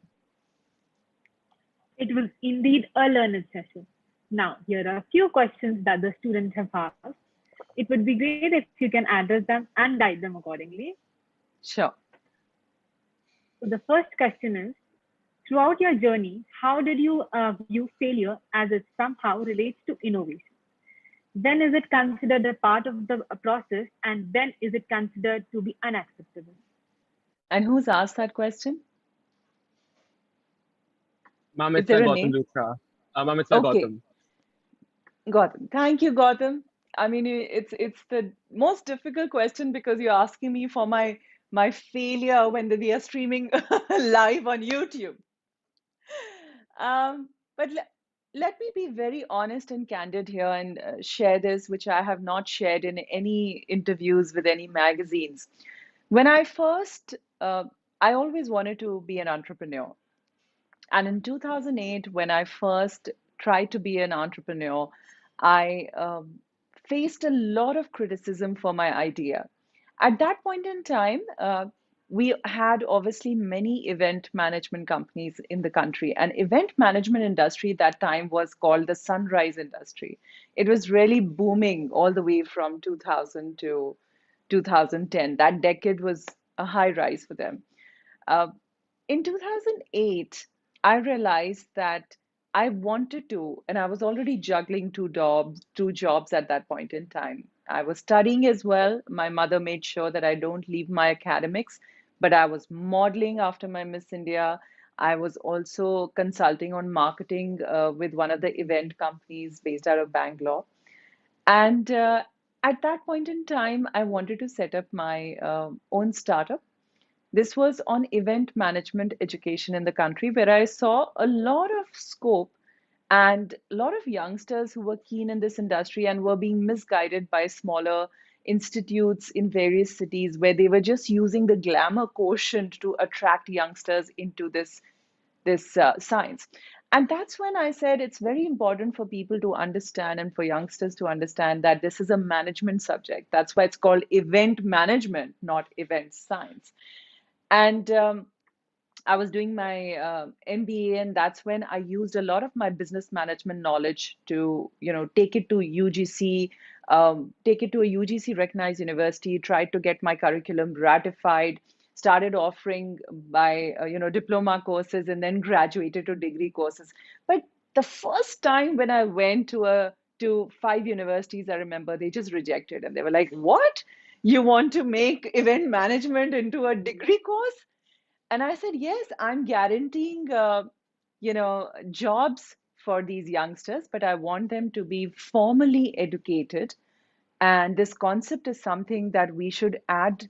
It was indeed a learned session. Now, here are a few questions that the students have asked. It would be great if you can address them and guide them accordingly. Sure. So, the first question is, throughout your journey, how did you view failure as it somehow relates to innovation? When is it considered a part of the process, and when is it considered to be unacceptable? And who's asked that question? Ma'am, Is it's there a Gautam name? Luthra. Ma'am, it's Okay. Gautam. Gautam. Thank you, Gautam. I mean, it's the most difficult question because you're asking me for my failure when we are streaming live on YouTube. But let me be very honest and candid here and share this, which I have not shared in any interviews with any magazines. When I always wanted to be an entrepreneur. And in 2008, when I first tried to be an entrepreneur, I faced a lot of criticism for my idea. At that point in time, we had obviously many event management companies in the country, and event management industry that time was called the sunrise industry. It was really booming all the way from 2000 to 2010. That decade was a high rise for them. Uh, in 2008, I realized that I wanted to, and I was already juggling two jobs at that point in time. I was studying as well. My mother made sure that I don't leave my academics, but I was modeling after my Miss India. I was also consulting on marketing with one of the event companies based out of Bangalore. And at that point in time, I wanted to set up my own startup. This was on event management education in the country, where I saw a lot of scope and a lot of youngsters who were keen in this industry and were being misguided by smaller institutes in various cities where they were just using the glamour quotient to attract youngsters into this science. And that's when I said it's very important for people to understand and for youngsters to understand that this is a management subject. That's why it's called event management, not event science. And I was doing my MBA, and that's when I used a lot of my business management knowledge to, take it to UGC, take it to a UGC recognized university, tried to get my curriculum ratified, started offering by, diploma courses, and then graduated to degree courses. But the first time when I went to five universities, I remember they just rejected, and they were like, "What? You want to make event management into a degree course?" And I said, yes, I'm guaranteeing, jobs for these youngsters, but I want them to be formally educated. And this concept is something that we should add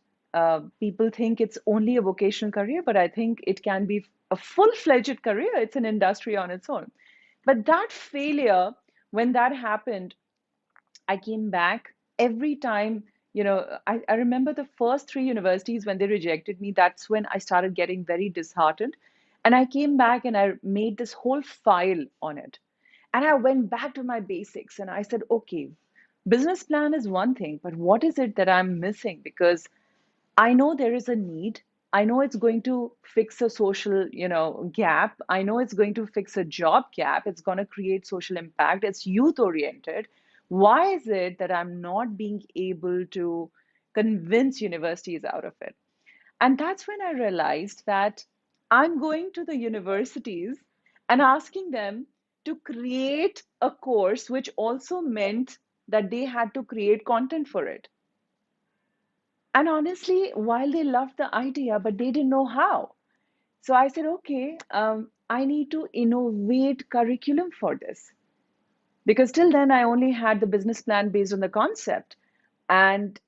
People think it's only a vocational career, but I think it can be a full-fledged career. It's an industry on its own. But that failure, when that happened, I came back every time. I remember the first three universities when they rejected me, that's when I started getting very disheartened. And I came back and I made this whole file on it. And I went back to my basics and I said, okay, business plan is one thing, but what is it that I'm missing? Because I know there is a need. I know it's going to fix a social, gap. I know it's going to fix a job gap. It's going to create social impact. It's youth oriented. Why is it that I'm not being able to convince universities out of it? And that's when I realized that I'm going to the universities and asking them to create a course, which also meant that they had to create content for it. And honestly, while they loved the idea, but they didn't know how. So I said, okay, I need to innovate curriculum for this. Because till then, I only had the business plan based on the concept. And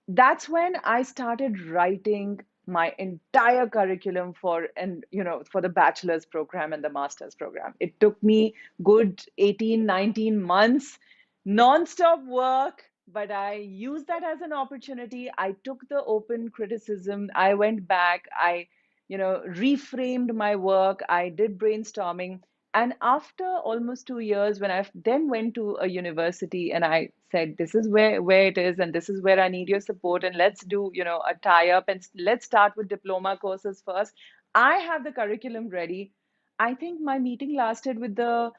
that's when I started writing my entire curriculum for the bachelor's program and the master's program. It took me good 18, 19 months, non-stop work, but I used that as an opportunity. I took the open criticism. I went back. I, reframed my work. I did brainstorming. And after almost 2 years, when I then went to a university and I said, this is where it is, and this is where I need your support, and let's do, a tie-up, and let's start with diploma courses first. I have the curriculum ready. I think my meeting lasted with the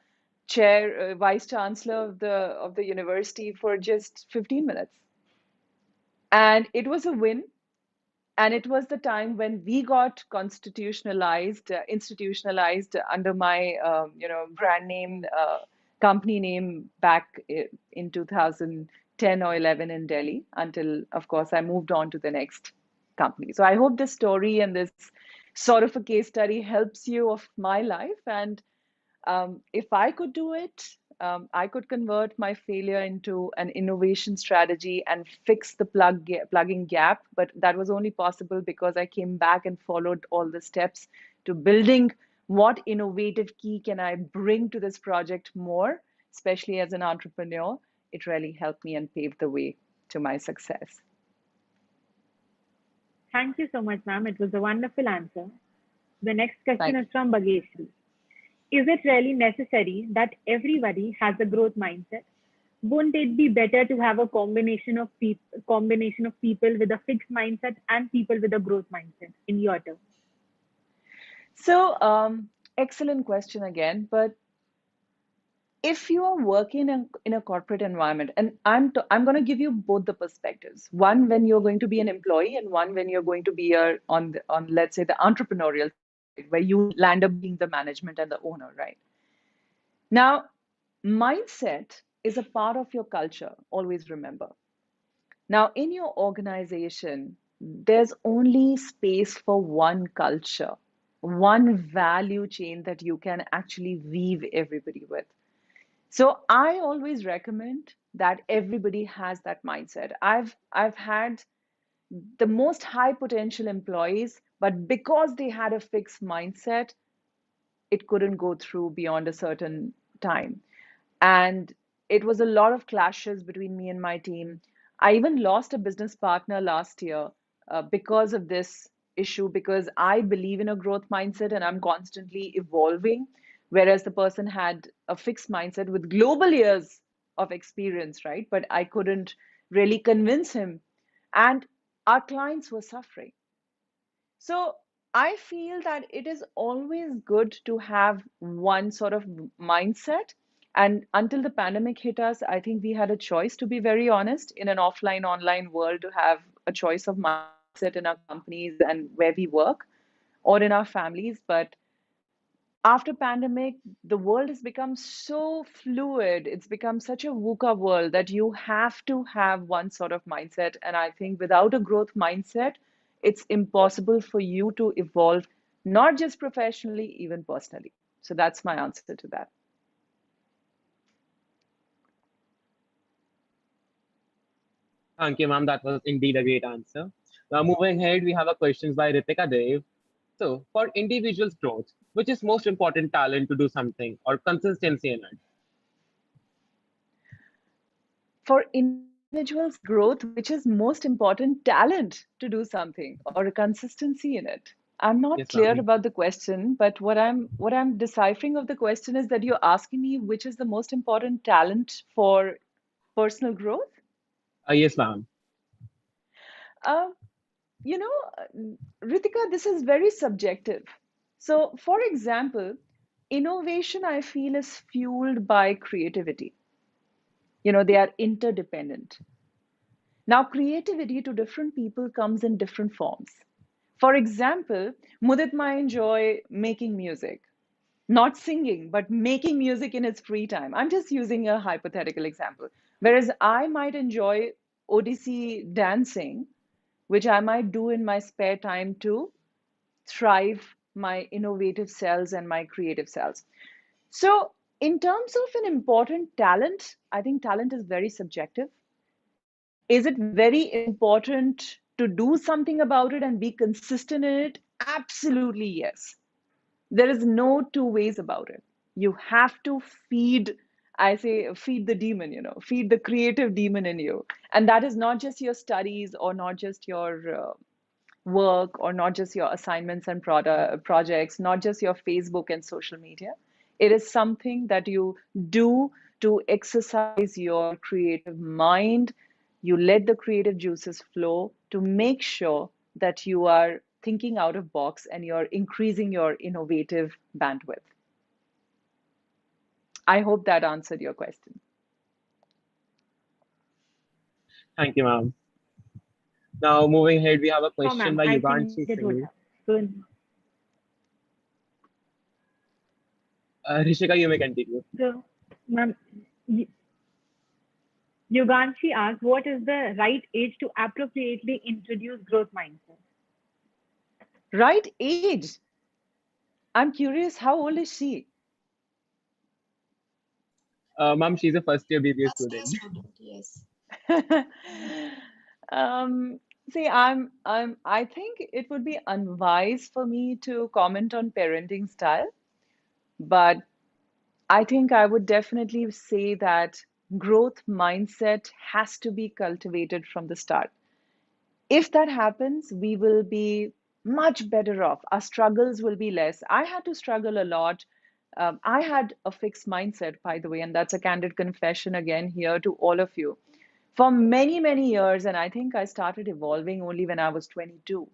vice chancellor of the university for just 15 minutes. And it was a win. And it was the time when we got constitutionalized, institutionalized under my, brand name, company name back in 2010 or 11 in Delhi until, of course, I moved on to the next company. So I hope this story and this sort of a case study helps you of my life. And if I could do it, I could convert my failure into an innovation strategy and fix the plugging gap. But that was only possible because I came back and followed all the steps to building what innovative key can I bring to this project more, especially as an entrepreneur. It really helped me and paved the way to my success. Thank you so much, ma'am. It was a wonderful answer. The next question Thank is from Bageshri. Is it really necessary that everybody has a growth mindset? Wouldn't it be better to have a combination of people with a fixed mindset and people with a growth mindset, in your term? So, excellent question again. But if you are working in a corporate environment, and I'm going to give you both the perspectives, one when you're going to be an employee and one when you're going to be on let's say the entrepreneurial side, right, where you land up being the management and the owner, right? Now, mindset is a part of your culture, always remember. Now, in your organization, there's only space for one culture, one value chain that you can actually weave everybody with. So I always recommend that everybody has that mindset. I've had the most high potential employees, but because they had a fixed mindset, it couldn't go through beyond a certain time. And it was a lot of clashes between me and my team. I even lost a business partner last year because of this issue, because I believe in a growth mindset and I'm constantly evolving, whereas the person had a fixed mindset with global years of experience, right? But I couldn't really convince him. And our clients were suffering. So I feel that it is always good to have one sort of mindset. And until the pandemic hit us, I think we had a choice, to be very honest, in an offline online world, to have a choice of mindset in our companies and where we work or in our families. But after pandemic, the world has become so fluid. It's become such a VUCA world that you have to have one sort of mindset. And I think without a growth mindset, it's impossible for you to evolve, not just professionally, even personally. So that's my answer to that. Thank you, ma'am. That was indeed a great answer. Now, moving ahead, we have a questions by Ritika Dev. So, for individuals' growth, which is most important talent to do something or consistency in it? For individuals' growth, which is most important talent to do something or a consistency in it? I'm not Yes, clear ma'am. about the question, but what I'm deciphering of the question is that you're asking me which is the most important talent for personal growth. Yes, ma'am. Uh, you know, Ritika, this is very subjective. So, for example, innovation I feel is fueled by creativity. They are interdependent. Now, creativity to different people comes in different forms. For example, Mudit might enjoy making music, not singing, but making music in his free time. I'm just using a hypothetical example. Whereas I might enjoy Odyssey dancing, which I might do in my spare time to thrive my innovative selves and my creative selves. So, in terms of an important talent, I think talent is very subjective. Is it very important to do something about it and be consistent in it? Absolutely, yes. There is no two ways about it. You have to feed, I say, feed the demon, feed the creative demon in you. And that is not just your studies or not just your work or not just your assignments and projects, not just your Facebook and social media. It is something that you do to exercise your creative mind. You let the creative juices flow to make sure that you are thinking out of box and you're increasing your innovative bandwidth. I hope that answered your question. Thank you, ma'am. Now, moving ahead, we have a Sure, question ma'am. by I think Yuganshi it would Singh. have. So, Rishika, you may continue. so ma'am, Y- Yuganshi asks, what is the right age to appropriately introduce growth mindset? Right age. I'm curious, how old is she? Ma'am, she's a first year BBA First year student. student, yes. Um, See, I think it would be unwise for me to comment on parenting style, but I think I would definitely say that growth mindset has to be cultivated from the start. If that happens, we will be much better off. Our struggles will be less. I had to struggle a lot. I had a fixed mindset, by the way, and that's a candid confession again here to all of you. For many, many years, and I think I started evolving only when I was 22.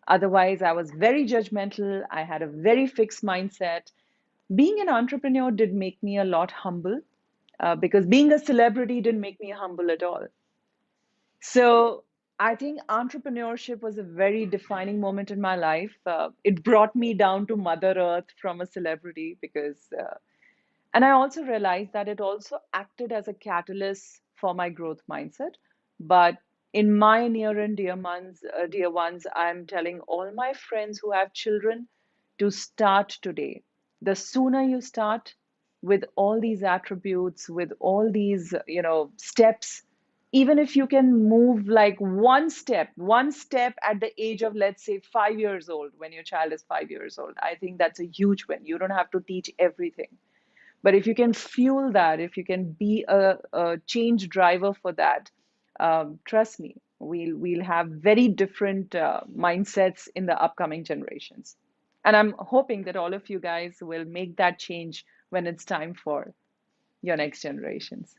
Otherwise, I was very judgmental. I had a very fixed mindset. Being an entrepreneur did make me a lot humble because being a celebrity didn't make me humble at all. So I think entrepreneurship was a very defining moment in my life. It brought me down to Mother Earth from a celebrity and I also realized that it also acted as a catalyst for my growth mindset. But in my near and dear ones, I'm telling all my friends who have children to start today. The sooner you start with all these attributes, with all these, steps, even if you can move like one step at the age of, let's say, 5 years old, when your child is 5 years old, I think that's a huge win. You don't have to teach everything. But if you can fuel that, if you can be a change driver for that, trust me, we'll have very different mindsets in the upcoming generations. And I'm hoping that all of you guys will make that change when it's time for your next generations.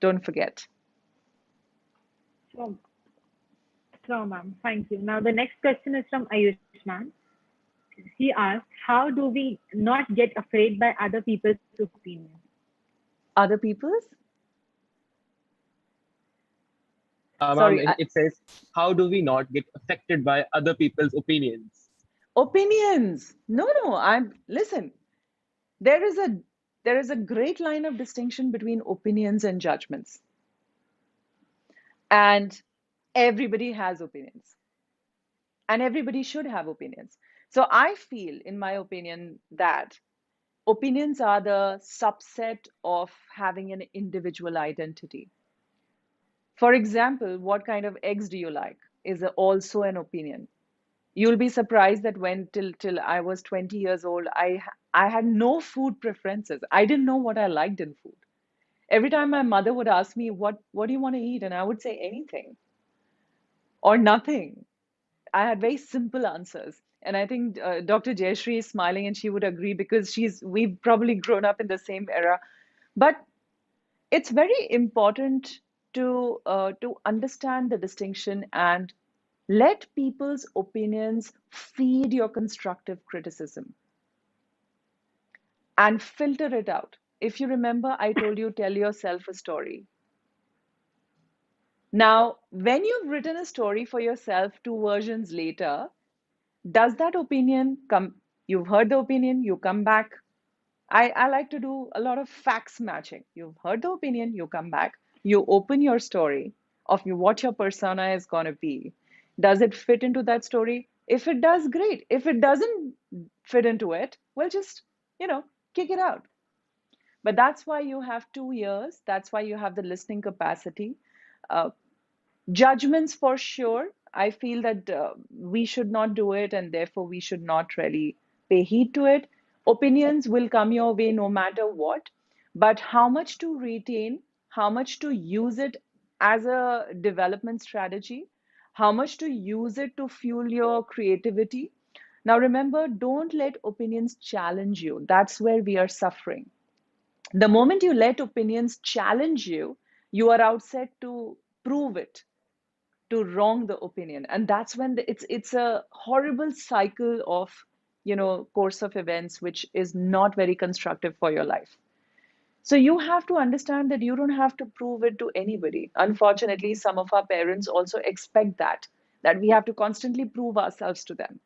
Don't forget. So, so, ma'am, thank you. Now, the next question is from Ayushman. He asks, how do we not get afraid by other people's opinions? Other people's? Ma'am, Sorry, it says, how do we not get affected by other people's opinions? opinions. No, no, listen. There is a there is a great line of distinction between opinions and judgments. And everybody has opinions. And everybody should have opinions. So I feel, in my opinion, that opinions are the subset of having an individual identity. For example, what kind of eggs do you like is also an opinion. You'll be surprised that when till I was 20 years old, I had no food preferences. I didn't know what I liked in food. Every time my mother would ask me, what do you want to eat? And I would say anything or nothing. I had very simple answers. And I think Dr. Jayashree is smiling and she would agree because we've probably grown up in the same era. But it's very important to understand the distinction and let people's opinions feed your constructive criticism and filter it out. If you remember, I told you tell yourself a story. Now, when you've written a story for yourself 2 versions later, does that opinion come? You've heard the opinion, you come back. I like to do a lot of facts matching. You've heard the opinion, you come back, you open your story of what your persona is going to be. Does it fit into that story? If it does, great. If it doesn't fit into it, well, just, you know, kick it out. But that's why you have 2 years. That's why you have the listening capacity. Uh, Judgments for sure. I feel that we should not do it, and therefore we should not really pay heed to it. Opinions will come your way no matter what, but how much to retain, how much to use it as a development strategy, how much to use it to fuel your creativity. Now, remember, don't let opinions challenge you. That's where we are suffering. The moment you let opinions challenge you, you are out set to prove it, to wrong the opinion, and that's when it's a horrible cycle of course of events which is not very constructive for your life. So you have to understand that you don't have to prove it to anybody. Unfortunately, some of our parents also expect that we have to constantly prove ourselves to them.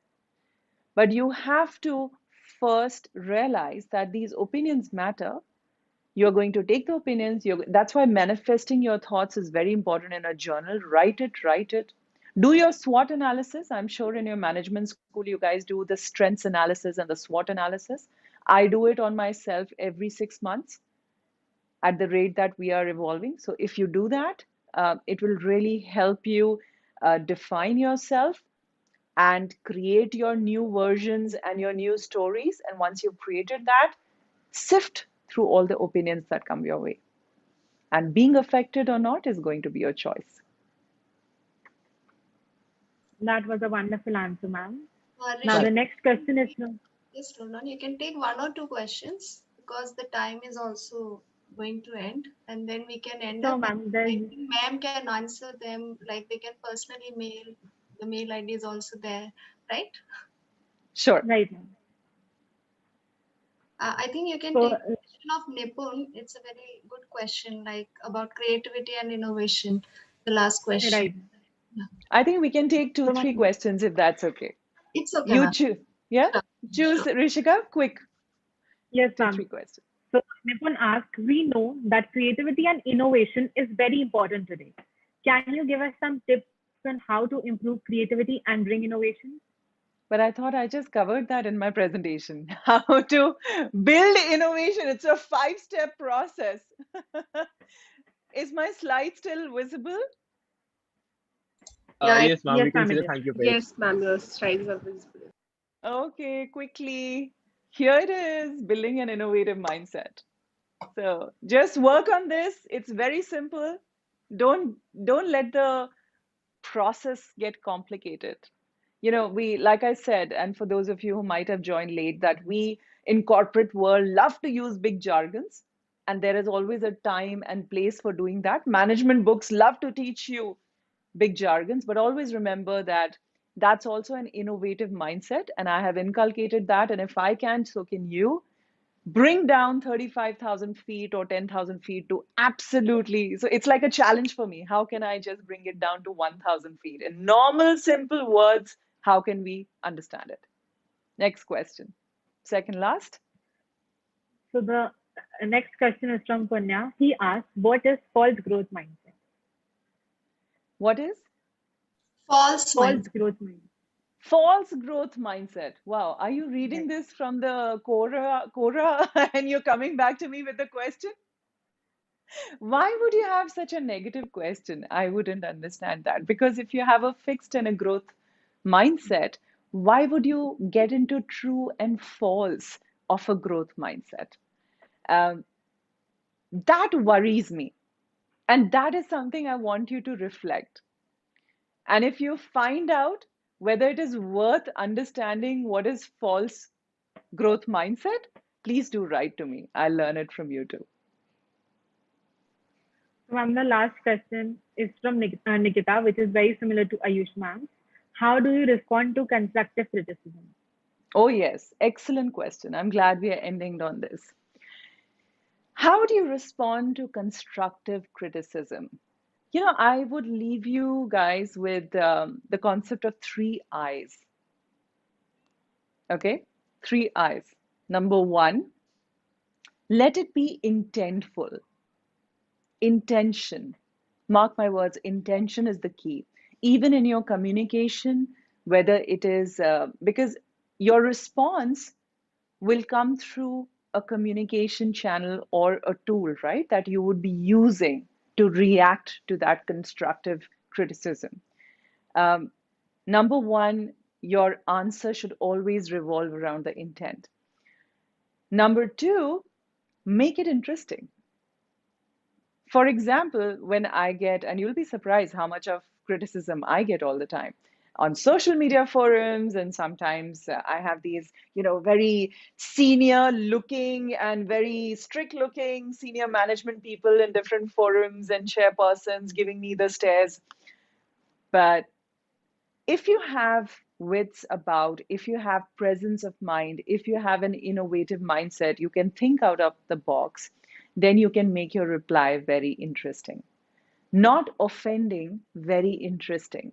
But you have to first realize that these opinions matter. You're going to take the opinions. That's why manifesting your thoughts is very important in a journal. Write it, write it. Do your SWOT analysis. I'm sure in your management school, you guys do the strengths analysis and the SWOT analysis. I do it on myself every 6 months at the rate that we are evolving. So if you do that, it will really help you define yourself and create your new versions and your new stories. And once you've created that, sift through all the opinions that come your way. And being affected or not is going to be your choice. That was a wonderful answer, ma'am. Now the Rishi, Welcome. next question is from, just hold on. You can take one or two questions because the time is also going to end, and then we can end so up. And ma'am, I there's think ma'am can answer them. Like they can personally mail. The mail ID is also there, right? Sure. right, ma'am. I think you can So take the question of Nipun. It's a very good question, like about creativity and innovation. The last question. right. Yeah. I think we can take two, So three ma'am, questions if that's okay. It's okay, You ma'am. choose. Yeah? Sure, Choose, sure. Rishika, quick. yes, Two, three ma'am. questions. So Nipun asked, we know that creativity and innovation is very important today. Can you give us some tips on how to improve creativity and bring innovation? But I thought I just covered that in my presentation. How to build innovation. It's a 5-step process. Is my slide still visible? Yeah, Yes, ma'am. Yes, We can ma'am, see it the is. thank you page. yes, ma'am, your strides are visible. Okay, quickly. Here it is, building an innovative mindset. So just work on this. It's very simple. Don't let the process get complicated. We, like I said, and for those of you who might have joined late, that we in corporate world love to use big jargons, and there is always a time and place for doing that. Management books love to teach you big jargons, but always remember that that's also an innovative mindset, and I have inculcated that. And if I can, so can you. Bring down 35,000 feet or 10,000 feet to absolutely. So it's like a challenge for me. How can I just bring it down to 1,000 feet? In normal, simple words, how can we understand it? Next question. Second last. So the next question is from Punya. He asked, what is false growth mindset? What is? False False mindset. growth mindset. False growth mindset. Wow. Are you reading Right. this from the Quora and you're coming back to me with the question? Why would you have such a negative question? I wouldn't understand that. Because if you have a fixed and a growth mindset, why would you get into true and false of a growth mindset? Um, that worries me. And that is something I want you to reflect. And if you find out whether it is worth understanding what is false growth mindset, please do write to me. I'll learn it from you too. So, ma'am, the last question is from Nikita, which is very similar to Ayush ma'am. How do you respond to constructive criticism? Oh, yes. Excellent question. I'm glad we are ending on this. How do you respond to constructive criticism? I would leave you guys with the concept of three eyes. Okay? Three eyes. Number one, let it be intentful. Intention. Mark my words, intention is the key. Even in your communication, whether it is because your response will come through a communication channel or a tool, right, that you would be using to react to that constructive criticism. Um, Number one, your answer should always revolve around the intent. Number two, make it interesting. For example, when I get, and you'll be surprised how much of criticism I get all the time on social media forums, and sometimes I have these, very senior looking and very strict looking senior management people in different forums and chairpersons giving me the stares. But if you have wits about, if you have presence of mind, if you have an innovative mindset, you can think out of the box, then you can make your reply very interesting. Not offending, very interesting.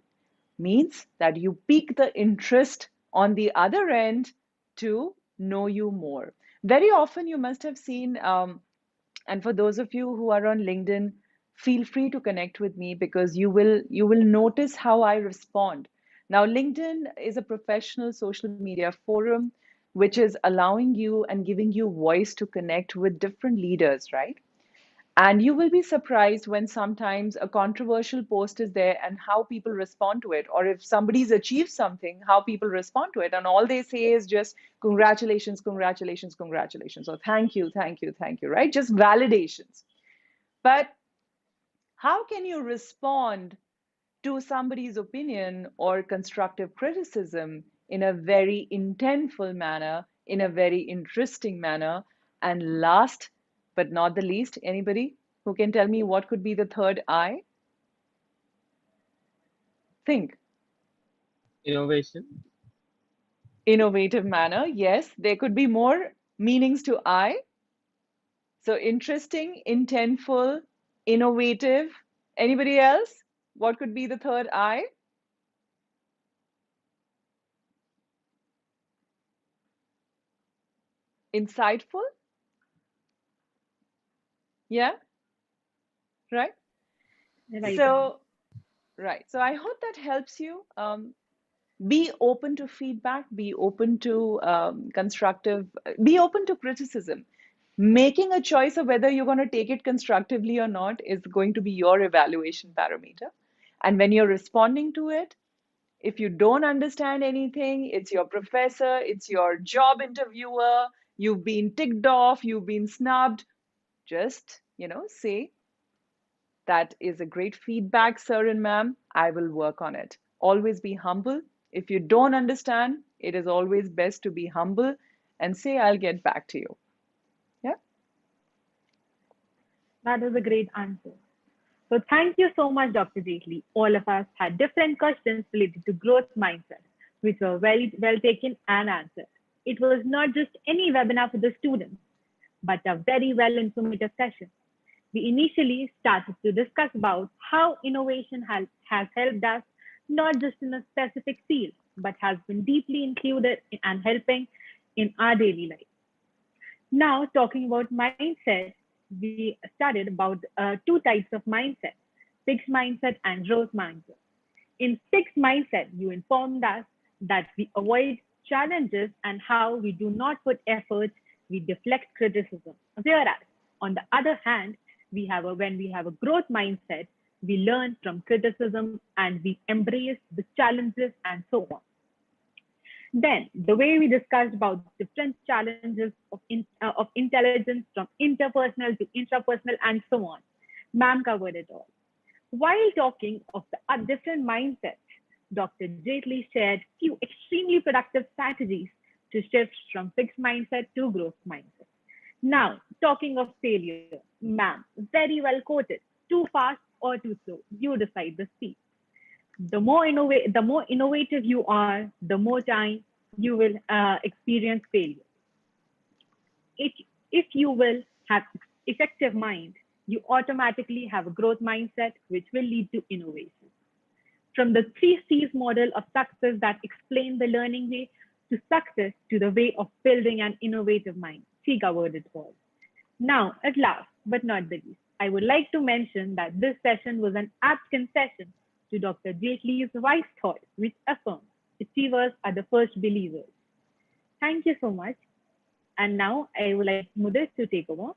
Means that you pique the interest on the other end to know you more. Very often, you must have seen, and for those of you who are on LinkedIn, feel free to connect with me because you will notice how I respond. Now, LinkedIn is a professional social media forum which is allowing you and giving you voice to connect with different leaders, right? And you will be surprised when sometimes a controversial post is there and how people respond to it. Or if somebody's achieved something, how people respond to it. And all they say is just congratulations, congratulations, congratulations, or thank you, thank you, thank you, right? Just validations. But how can you respond to somebody's opinion or constructive criticism in a very intentful manner, in a very interesting manner? And last but not the least, anybody who can tell me what could be the third I? Think. Innovation. Innovative manner. Yes, there could be more meanings to I. So interesting, intentful, innovative. Anybody else? What could be the third I? Insightful? Yeah, right? Right, ma'am. So, right. So I hope that helps you. Be open to feedback, be open to constructive, be open to criticism. Making a choice of whether you're going to take it constructively or not is going to be your evaluation parameter. And when you're responding to it, if you don't understand anything, it's your professor, it's your job interviewer, you've been ticked off, you've been snubbed, just, say, that is a great feedback, sir and ma'am. I will work on it. Always be humble. If you don't understand, it is always best to be humble and say, I'll get back to you. Yeah. That was a great answer. So thank you so much, Dr. Jaitly. All of us had different questions related to growth mindset, which were very well taken and answered. It was not just any webinar for the students, but a very well informative session. We initially started to discuss about how innovation has helped us not just in a specific field, but has been deeply included and helping in our daily life. Now, talking about mindset, we studied about two types of mindset, fixed mindset and growth mindset. In fixed mindset, you informed us that we avoid challenges and how we do not put efforts, we deflect criticism. Whereas, on the other hand, when we have a growth mindset, we learn from criticism and we embrace the challenges and so on. Then, the way we discussed about different challenges of intelligence from interpersonal to intrapersonal and so on, ma'am covered it all. While talking of the different mindsets, Dr. Jaitly shared few extremely productive strategies to shift from fixed mindset to growth mindset. Now, talking of failure, ma'am, very well quoted. Too fast or too slow, you decide the speed. The more innovative you are, the more time you will experience failure. If, if you will have effective mind, you automatically have a growth mindset, which will lead to innovation. From the three C's model of success that explain the learning way to success to the way of building an innovative mind. She covered it all. Now, at last, but not the least, I would like to mention that this session was an apt concession to Dr. Jaitly's wise thought, which affirms achievers are the first believers. Thank you so much. And now I would like Mudit to take over.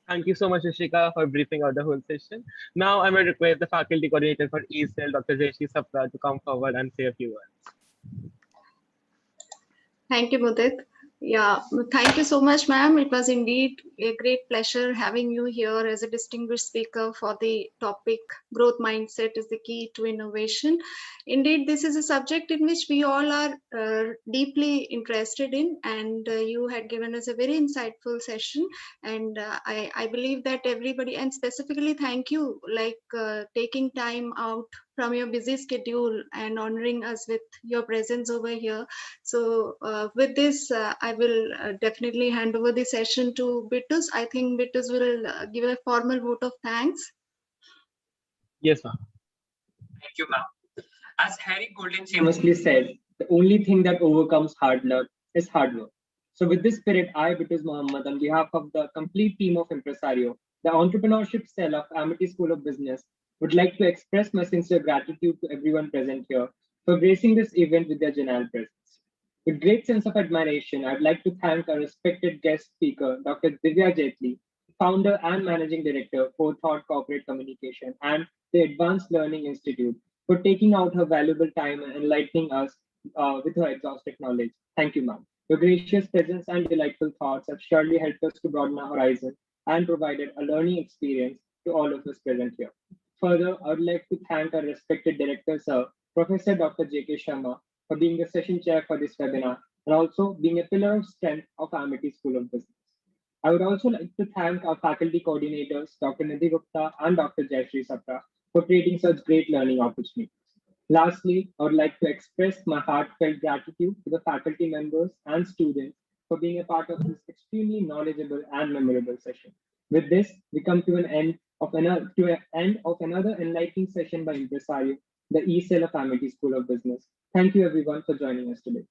Thank you so much, Ishika, for briefing out the whole session. Now I will request the faculty coordinator for ESL, Dr. Jayashree Sapra, to come forward and say a few words. Thank you, Mudit. Yeah, thank you so much, ma'am. It was indeed a great pleasure having you here as a distinguished speaker for the topic growth mindset is the key to innovation. Indeed, this is a subject in which we all are deeply interested in, and you had given us a very insightful session. And I believe that everybody, and specifically thank you, like taking time out from your busy schedule and honoring us with your presence over here. So with this, I will definitely hand over the session to Bitus. I think Bitus will give a formal vote of thanks. Yes, ma'am. Thank you, ma'am. As Harry Golden famously said, the only thing that overcomes hard luck is hard work. So, with this spirit, I, Bitus Mohammed, on behalf of the complete team of Impresario, the entrepreneurship cell of Amity School of Business, would like to express my sincere gratitude to everyone present here for gracing this event with their genuine presence. With great sense of admiration, I'd like to thank our respected guest speaker, Dr. Divya Jaitly, founder and managing director, Forethought Corporate Communication and the Advanced Learning Institute, for taking out her valuable time and enlightening us with her exhaustive knowledge. Thank you, ma'am. Your gracious presence and delightful thoughts have surely helped us to broaden our horizon and provided a learning experience to all of us present here. Further, I would like to thank our respected director, Sir, Professor Dr. J.K. Sharma, for being the session chair for this webinar and also being a pillar of strength of Amity School of Business. I would also like to thank our faculty coordinators, Dr. Nidhi Gupta and Dr. Jayashree Sapra, for creating such great learning opportunities. Lastly, I would like to express my heartfelt gratitude to the faculty members and students for being a part of this extremely knowledgeable and memorable session. With this, we come to an end of another enlightening session by Impresario, the E-Cell of Amity School of Business. Thank you everyone for joining us today.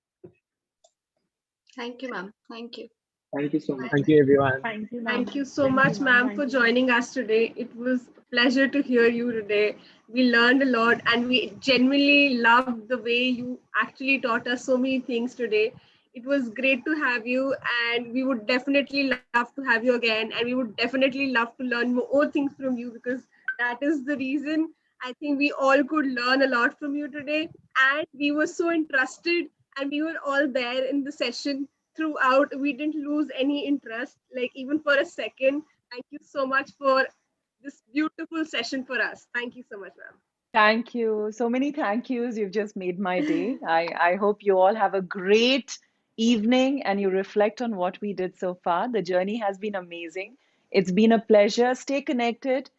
Thank you, ma'am. Thank you. Thank you so much. Thank you, everyone. Thank you, ma'am. Thank you so much, ma'am, for joining us today. It was a pleasure to hear you today. We learned a lot and we genuinely loved the way you actually taught us so many things today. It was great to have you, and we would definitely love to have you again. And we would definitely love to learn more things from you, because that is the reason I think we all could learn a lot from you today. And we were so interested, and we were all there in the session throughout. We didn't lose any interest, like even for a second. Thank you so much for this beautiful session for us. Thank you so much, ma'am. Thank you. So many thank yous. You've just made my day. I hope you all have a great evening and you reflect on what we did so far. The journey has been amazing. It's been a pleasure. Stay connected.